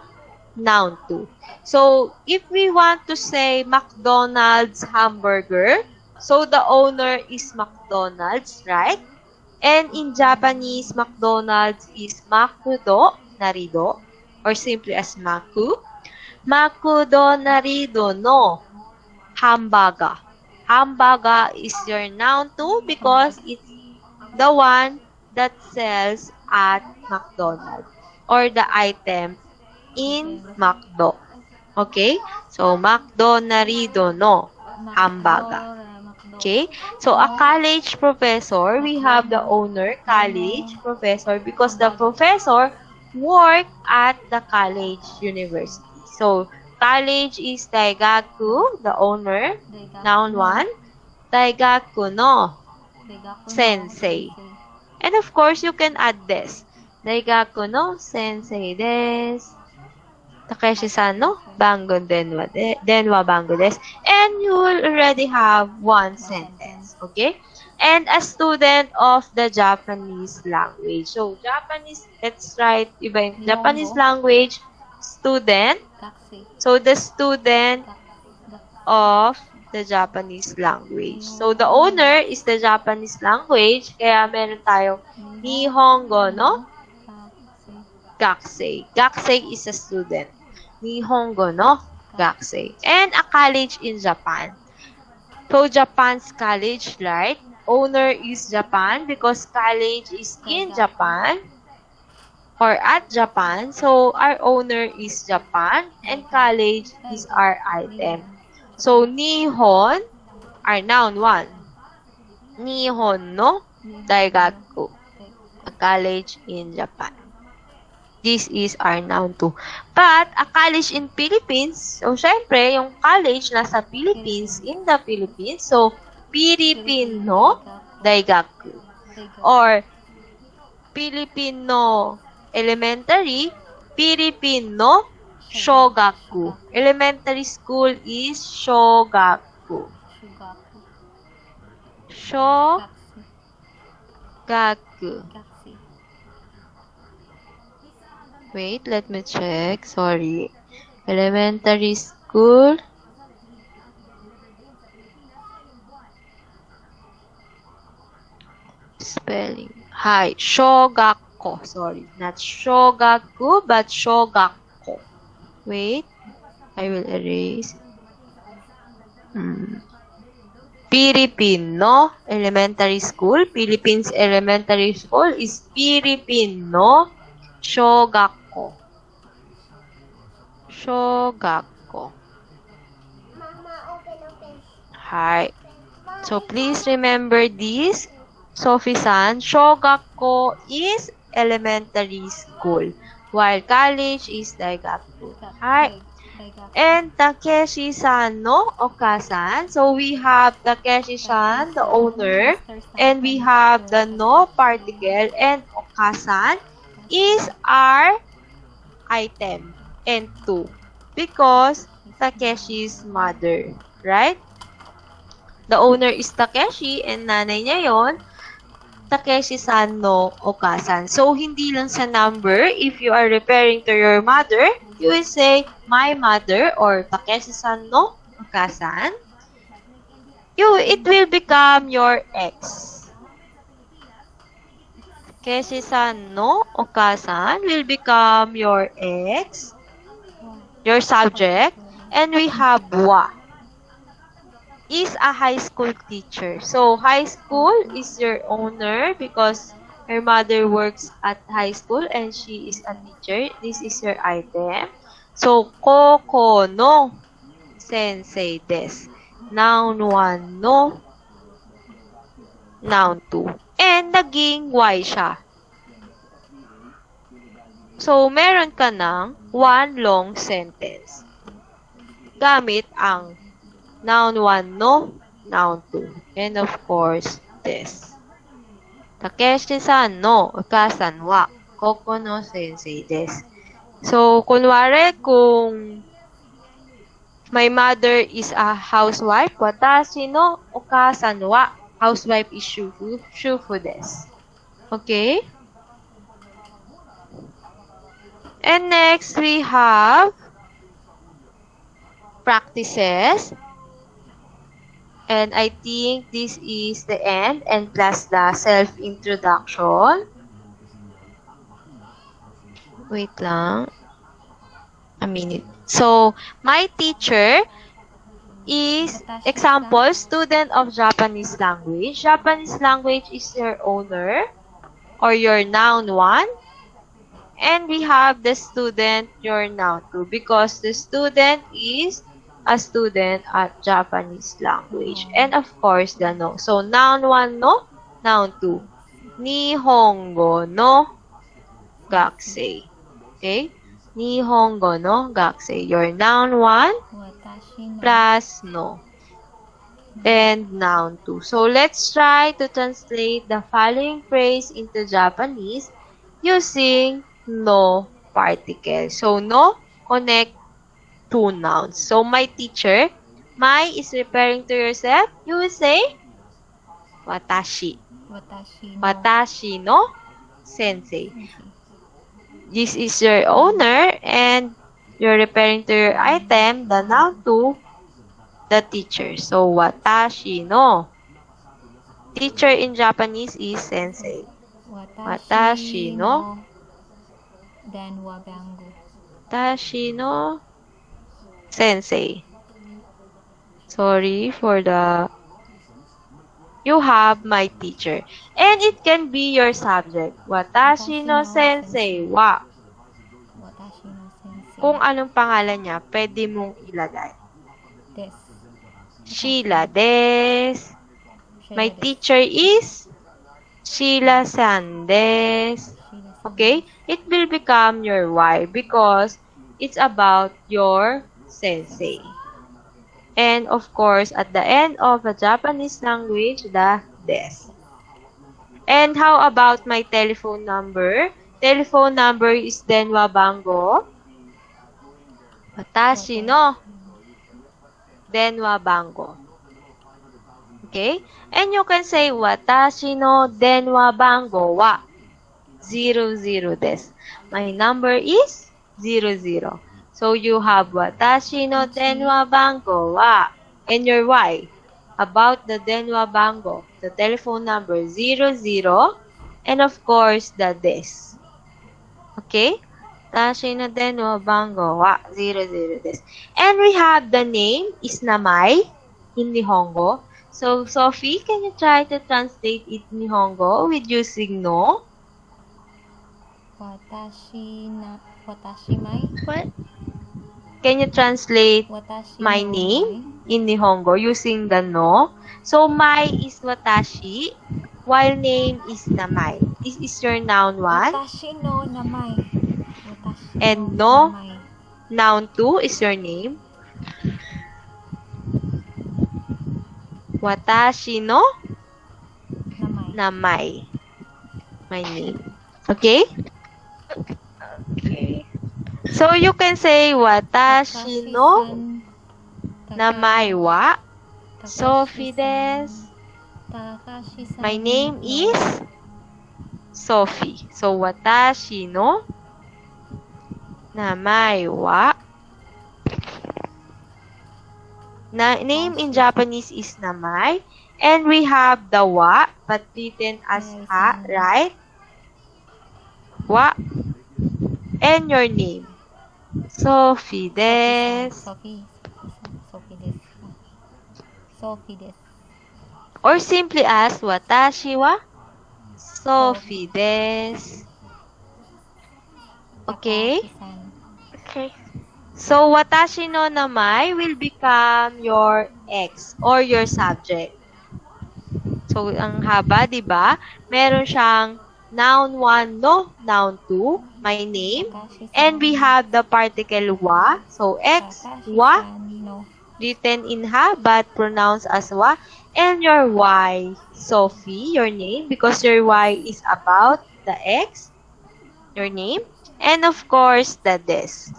noun 2. So, if we want to say McDonald's hamburger, so the owner is McDonald's, right? And in Japanese, McDonald's is Makudo Narido, or simply as Maku. Makudo Narido no hamburger. Hamburger is your noun 2 because it's the one that sells at McDonald's or the item in McDo. Okay? So, McDo Narido no hamburger. Okay? So, a college professor, we have the owner, college professor, because the professor work at the college university. So, college is Daigaku, the owner, noun 1. Daigaku no sensei. And of course, you can add this. Daigaku no sensei desu. Takeshi-san no bango denwa bango desu. And you will already have one sentence. Okay? And a student of the Japanese language. So, Japanese, let's write iba yung Japanese language, student. So, the student of the Japanese language. So, the owner is the Japanese language. Kaya meron tayong Nihongo no gakusei. Gakusei is a student. Nihongo no gakusei. And a college in Japan. So, Japan's college, right? Owner is Japan because college is in Japan or at Japan. So, our owner is Japan and college is our item. So, Nihon, our noun 1. Nihon no Daigaku, a college in Japan. This is our noun 2. But, a college in Philippines, so, syempre, yung college nasa Philippines, in the Philippines. So, Filipino Daigaku. Or, Filipino Elementary, Filipino Shogaku. Elementary school is Shogaku. Shogaku. Wait, let me check. Sorry. Elementary school. Spelling. Hi. Shogaku. Sorry. Not Shogaku, but Shogaku. Wait. I will erase. Filipino elementary school. Philippines elementary school is Filipino Shogakko. Shogakko. Hi. So please remember this. Sophie-san, Shogakko is elementary school, while college is Daigaku. Hi. And Takeshi-san no Okasan. So we have Takeshi-san, the owner, and we have the no particle, and Okasan is our item and two because Takeshi's mother, right? The owner is Takeshi and nanay niya yon, Takeshi-san no Okasan. So, hindi lang sa number, if you are referring to your mother, you will say, my mother or Takeshi-san no Okasan. It will become your ex. Takeshi-san no Okasan will become your ex, your subject, and we have wa. Is a high school teacher. So, high school is your owner because her mother works at high school and she is a teacher. This is your item. So, koko no sensei desu. Noun 1 no. Noun 2. And naging Y siya. So, meron ka ng one long sentence. Gamit ang Noun 1 no, Noun 2. And of course, this. Takeshi-san no Okasan wa koko no sensei desu. So, kunwari, kung my mother is a housewife, watashi no Okasan wa housewife is shufu desu. Okay? And next, we have practices. And I think this is the end and plus the self-introduction. Wait lang. A minute. So, my teacher is, example, student of Japanese language. Japanese language is your owner or your noun 1. And we have the student, your noun 2, because the student is a student at Japanese language. And of course, the no. So, noun 1 no, noun 2. Nihongo no gakusei. Okay? Nihongo no gakusei. Your noun 1 plus no. And noun 2. So, let's try to translate the following phrase into Japanese using no particle. So, no, connect two nouns. So, my teacher, my is referring to yourself. You will say, watashi. Watashi no sensei. This is your owner and you're referring to your item, the noun to the teacher. So, watashi no teacher in Japanese is sensei. Watashi no Watashi no sensei. Sorry for the... You have my teacher. And it can be your subject. Watashi no sensei wa. Kung anong pangalan niya, pwede mong ilagay. Sheila des. My teacher is Sheila-san des. Okay? It will become your why because it's about your sensei. And of course, at the end of a Japanese language, the des. And how about my telephone number? Telephone number is denwa bango. Watashi no denwa bango. Okay? And you can say, watashi no denwa bango wa 00 desu. My number is 00. So, you have watashi no denwa bango wa and your why about the denwa bango, the telephone number 00, and of course, the des. Okay? Watashi no denwa bango wa 00 desu. And we have the name is namai in Nihongo. So, Sophie, can you try to translate it in Nihongo with using no? Watashi mai? What? Can you translate Watashi my no name in Nihongo using the no? So, my is watashi, while name is namai. This is your noun mai? 1. Watashi no namai. Watashi And no no, namai. noun 2 is your name. Watashi no Namai. namai. My name. Okay? Okay. So, you can say watashi no Takashi-san. namai wa Sophie Takashi-san. desu. Takashi-san. My name no. is Sophie. So, watashi no namai wa name in Japanese is namai. And we have the wa, but written as ha, right? Wa. And your name. Sophie desu. Sophie desu. Sophie desu. Or simply as watashi wa Sophie desu. Okay? Takashi-san. Okay. So, watashi no namai will become your ex or your subject. So, ang haba, di ba? Meron siyang noun 1 no, noun 2, my name, Takashi-san. and we have the particle wa. So, ex, wa, Takashi-san. No. written in ha, but pronounced as wa. And your y, Sophie, your name, because your y is about the ex, your name. And of course, the des.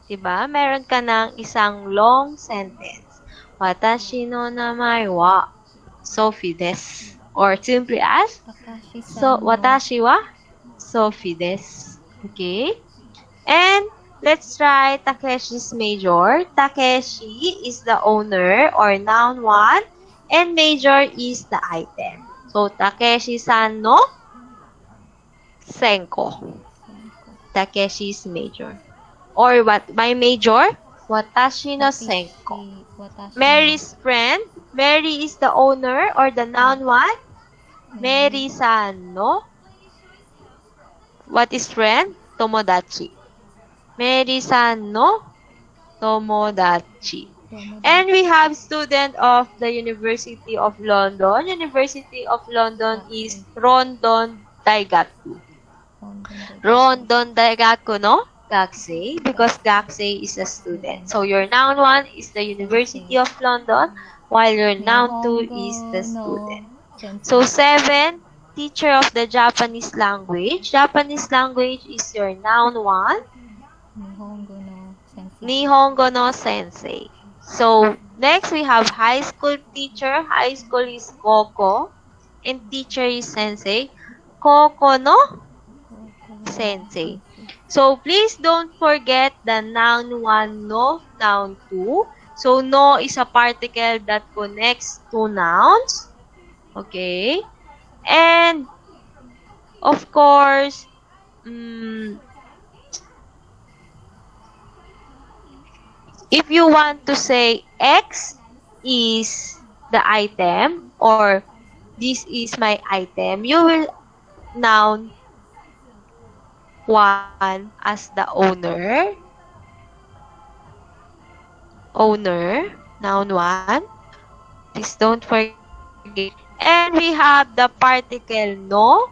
Diba? Meron ka ng isang long sentence. Watashi no namai wa Sophie desu. Or simply as, Takashi-san. watashi wa Sophie desu. Okay? And let's try Takeshi's major. Takeshi is the owner or noun 1, and major is the item. So, Takeshi-san no senko. Takeshi's major. Or what? My major? Watashi no senko. Watashi. Mary's friend. Mary is the owner or the noun 1. Mary-san no. What is friend? Tomodachi. Mary-san no tomodachi. And we have student of the University of London. University of London is Rondon Daigaku. Rondon Daigaku no Gakusei, because Gakusei is a student. So your noun 1 is the University of London, while your noun 2 is the student. So 7, teacher of the Japanese language. Japanese language is your noun 1. Nihongo no sensei. Nihongo no sensei. So next we have high school teacher. High school is Koko, and teacher is sensei. Koko no sensei. So, please don't forget the noun 1 no, noun 2. So, no is a particle that connects two nouns. Okay? And, of course, if you want to say X is the item or this is my item, you will noun 1 as the owner. Owner, noun 1. Please don't forget. And we have the particle no.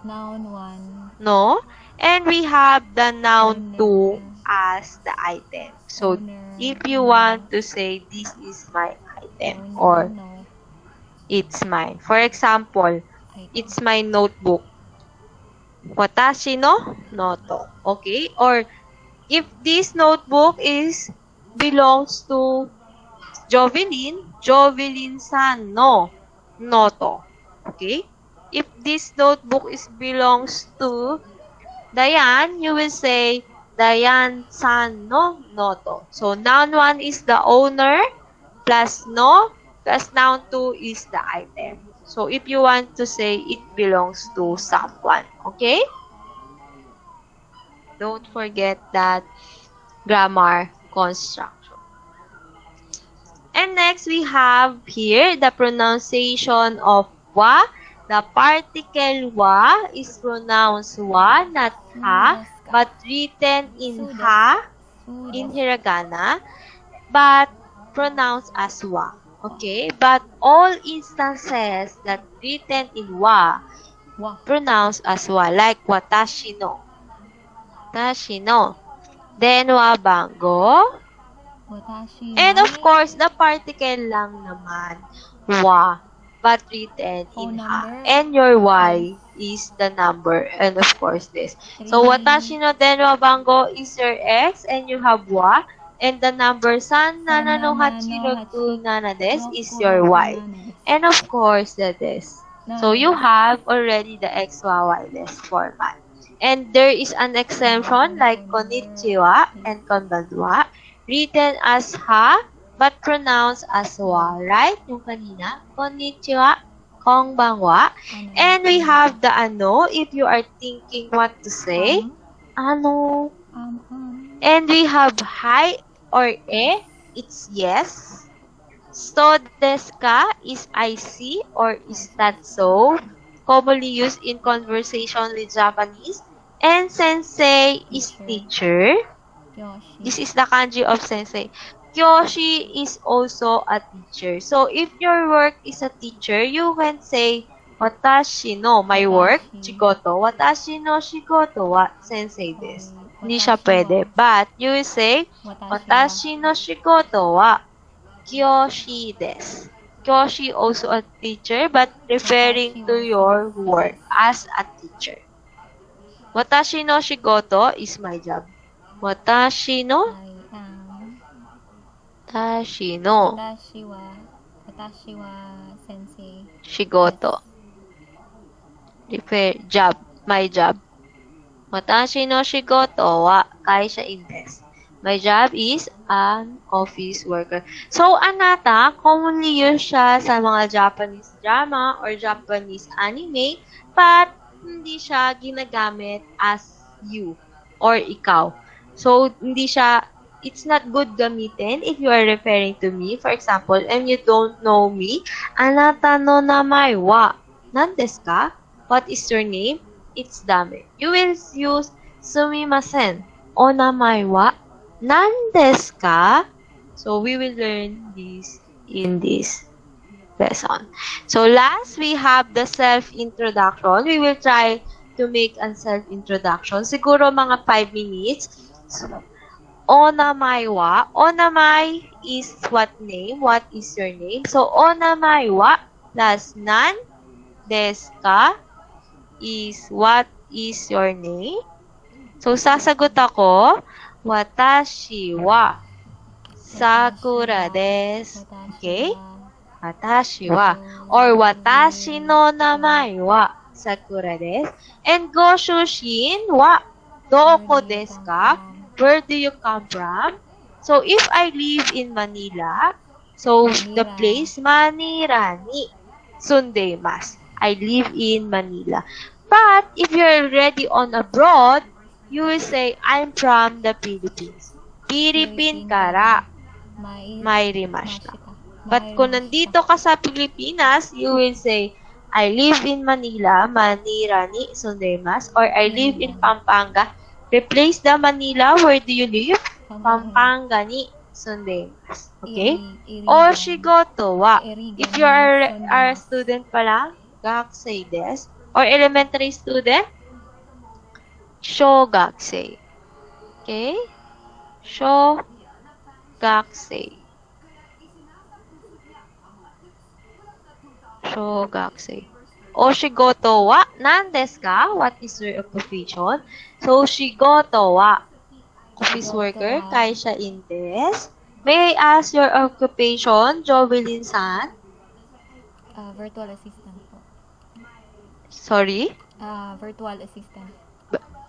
Noun 1. No. And we have the noun 2 as the item. So, if you want to say this is my item or it's mine. For example, it's my notebook. Watashi no noto. Okay? Or if this notebook belongs to Jovelyn, Jovelyn-san no noto. Okay? If this notebook belongs to Diane, you will say Diane-san no noto. So noun 1 is the owner plus no plus noun 2 is the item. So, if you want to say it belongs to someone, okay? Don't forget that grammar construction. And next, we have here the pronunciation of wa. The particle wa is pronounced wa, not ha, but written in ha, in hiragana, but pronounced as wa. Okay? But all instances that written in wa, Wa. pronounced as wa, like watashi no. Watashi no. Then wabango. Watashi And wa. of course, the particle lang naman, wa, but written Phone in ha. number. And your y is the number, and of course this. So, Three. watashi no den wabango is your x, and you have wa, and the number san nana no hachiro tu nana des is your y. And of course, the des. So, you have already the x, y, y des format. And there is an exemption like konnichiwa and konbanwa, written as ha, but pronounced as wa, right? Yung kanina, konnichiwa, konbanwa. And we have the ano, if you are thinking what to say, ano. And we have hi or it's yes. So desu ka is I see or is that so? Commonly used in conversation with Japanese. And sensei is teacher. Yoshi. This is the kanji of sensei. Kyoshi is also a teacher. So, if your work is a teacher, you can say, watashi no, my work, shigoto. Watashi no shigoto wa sensei desu. Hindi siya pwede. But, you will say, watashi no shigoto wa kyoshi desu. Kyoshi also a teacher, but referring to your work as a teacher. Watashi no shigoto is my job. Watashi no? Watashi no. Watashi wa sensei. Shigoto. Refer, job. My job. Watashi no shigoto wa kaisha in desu. My job is an office worker. So, anata, commonly used siya sa mga Japanese drama or Japanese anime, but hindi siya ginagamit as you or ikaw. So, hindi siya, it's not good gamitin if you are referring to me, for example, and you don't know me. Anata no namae wa nan desu ka? What is your name? It's Dame. You will use sumimasen. O namae wa nan desu ka? So, we will learn this in this lesson. So, last, we have the self-introduction. We will try to make a self-introduction. Siguro mga 5 minutes. So, onamai wa. Onamai is what name? What is your name? So, onamai wa plus nan desu ka is what is your name? So, sasagot ako, watashi wa Sakura desu. Okay? Watashi wa. Or watashi no namae wa Sakura desu. And go shushin wa doko desu ka? Where do you come from? So, if I live in Manila, so the place Manila ni sundaimasu. I live in Manila. But, if you're already on abroad, you will say, I'm from the Philippines. Philippine kara mairimashita. But kung nandito ka sa Pilipinas, you will say, I live in Manila, Manila ni sundaimasu. Or I live in Pampanga. Replace the Manila, where do you live? Pampanga ni sundaimasu. Okay? O shigoto wa. If you are a student pa lang, gakusei desu. Or elementary student, shogakusei. Okay? Shogakusei. Shogakusei. O shigoto wa nan desu ka? What is your occupation? So, shigoto wa office worker, kaisha in desu. May I ask your occupation, Jovelyn-san? Virtual assistant po. Sorry? Virtual assistant.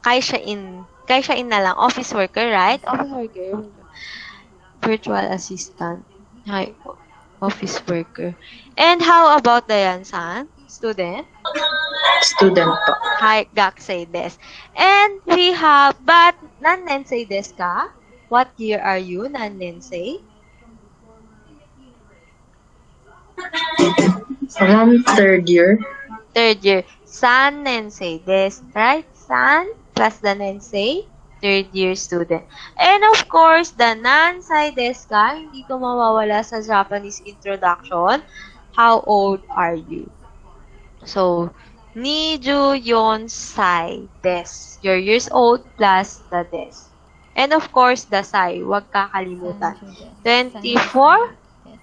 Kaisha in na lang. Office worker, right? Office worker. Virtual assistant. Hi. Office worker. And how about Dayan-san? Student? Student po. Hi, gakusei desu. And we have, but nan-nensei desu ka? What year are you, nan-nensei? Third year. Third year. San nensei desu. Right? San plus the nensei. Third year student. And of course, the nansai desu ka? Hindi ko mawawala sa Japanese introduction. How old are you? So, 24 sai desu. Your years old plus the desu. And of course, the sai. Huwag kakalimutan. 24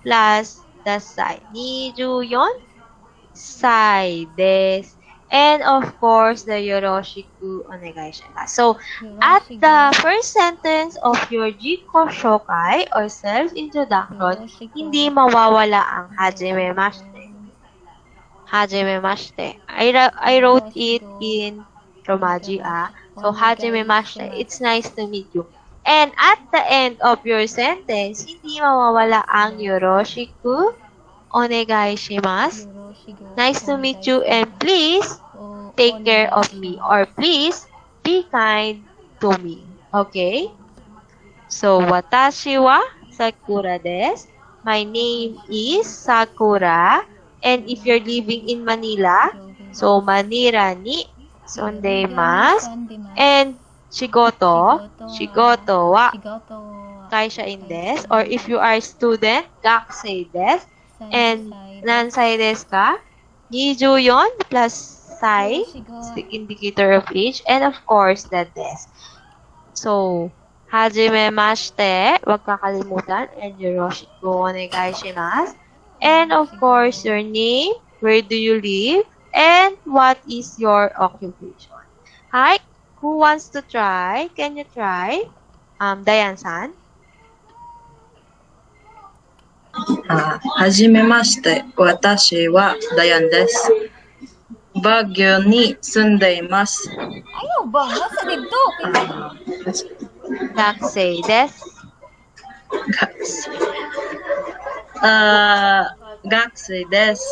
plus the sai. 24 sai desu. And of course, the yoroshiku onegai shimasu. So, at the first sentence of your Jiko Shokai or self-introduction, hindi mawawala ang hajimemashite. Hajimemashite. I wrote it in Romaji, So, hajimemashite. It's nice to meet you. And at the end of your sentence, hindi mawawala ang yoroshiku onegai shimasu. Nice to meet you and please take care of me or please be kind to me. Okay? So, watashi wa Sakura desu. My name is Sakura. And if you're living in Manila, so Manila ni sondeimasu. And shigoto wa kaishain desu. Or if you are student, gakusei desu. And nansai desu ka? 24 plus sai, the indicator of age, and of course, the desu. So, hajimemashite, wag kakalimutan, and yoroshiku onegai shimasu. And of course, your name, where do you live, and what is your occupation. Hi, who wants to try? Can you try? Dayan-san? はじめまして、私はダヤンです。バギョに住んでいます。 Ayaw ba? Nasa dito. Gakusei desu. 学生です。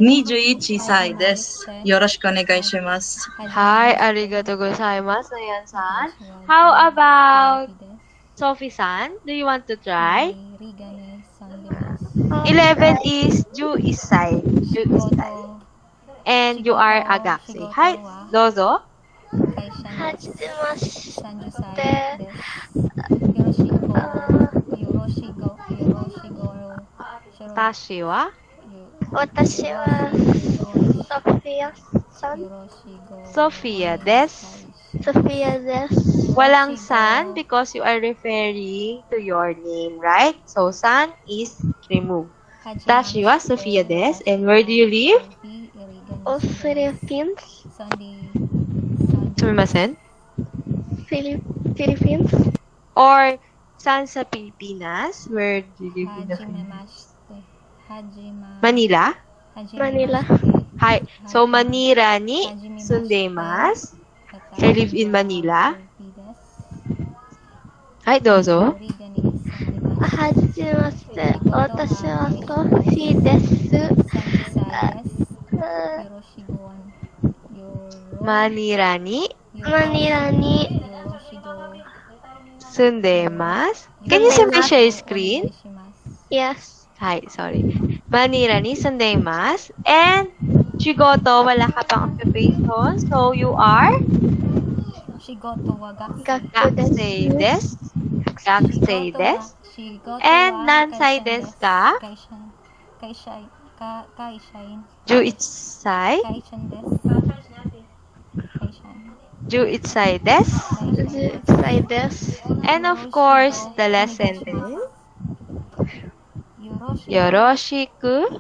21歳です。よろしくお願いします。Hi, arigatou gozaimasu, Dayan-san. How about Sophie-san? Do you want to try? 11 is Ju Isai. And you are a gakusei. Hi, dozo. はじめまして。Tashi wa? 私はソフィアさん。Sophia desu. ソフィアです。Walang san because you are referring to your name, right? So, san is removed. Tashi wa Sophia desu. And where do you live? オーストリア、フィンス。 Sumimasen? フィリピンス。 Or san sa Pilipinas? Where do you live in the Philippines? Manila? マニラ。 Hi. So, Manila ni sundeimasu. I live in Manila. Hi, dozo. はじめまして。私はソフィーです。Manila ni マニラに sundeimasu. Can you see my share screen? Yes. Hi, sorry. Manila ni sundeimasu. And shigoto, wala ka pang occupation. So, you are? Gakusei desu. Gakusei desu. And nansai desu ka? Juitsai. Juitsai desu. 11歳です。And of course, the lesson is Yoroshiku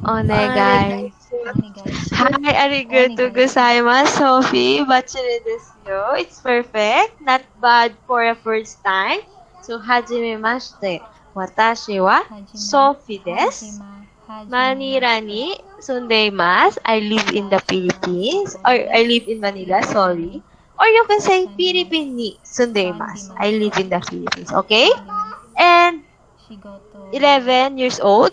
onegai. Hi, arigatou gozaimasu, Sophie. Bachare desu yo. It's perfect. Not bad for a first time. So, hajimemashite. Watashi wa Sophie desu. Manila ni sundeimasu. I live in the Philippines. Or I live in Manila, sorry. Or you can say Philippine ni sundeimasu. I live in the Philippines. Okay? And 11 years old.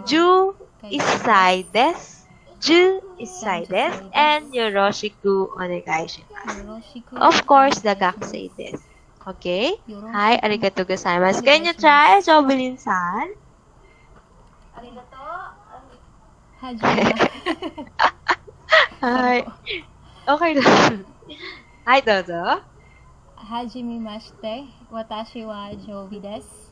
Ju isai desu. Ju isai desu. And yoroshiku onegai shimasu. Yoroshiku. Of course, the gakusei desu. Okay? Yoroshiku. Hi, arigatou gozaimasu. Can you try, Jovelyn-san? Hajime. Hi. Okay lang. Hi, Dodo. Hajimemashite. Watashi wa Jovi desu.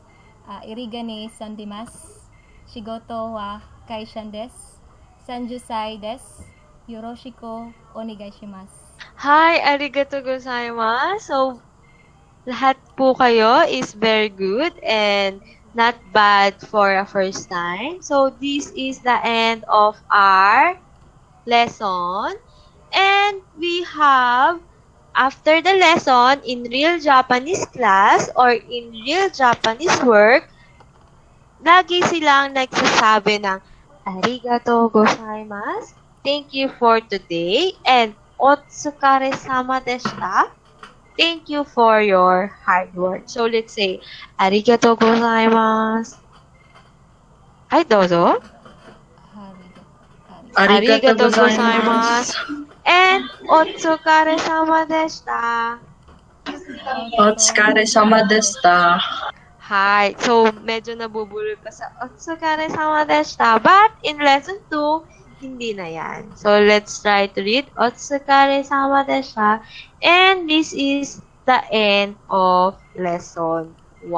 Irigane sandimasu. Shigoto wa kaishan desu. 30 desu. Yoroshiku onegai shimasu. Hi, arigatou gozaimasu. So, lahat po kayo is very good and not bad for a first time. So, this is the end of our lesson. And we have, after the lesson, in real Japanese class or in real Japanese work, lagi silang nagsasabi ng arigatou gozaimasu, thank you for today, and otsukare-sama deshita, thank you for your hard work. So, let's say, arigatou gozaimasu. Hi, Dodo. Arigatou gozaimasu. And otsukare-sama deshita. Otsukare-sama deshita. Hi. So, medyo nabubulol pa sa otsukare-sama deshita. But, in lesson 2, hindi na yan. So, let's try to read otsukare-sama deshita. And this is the end of lesson 1.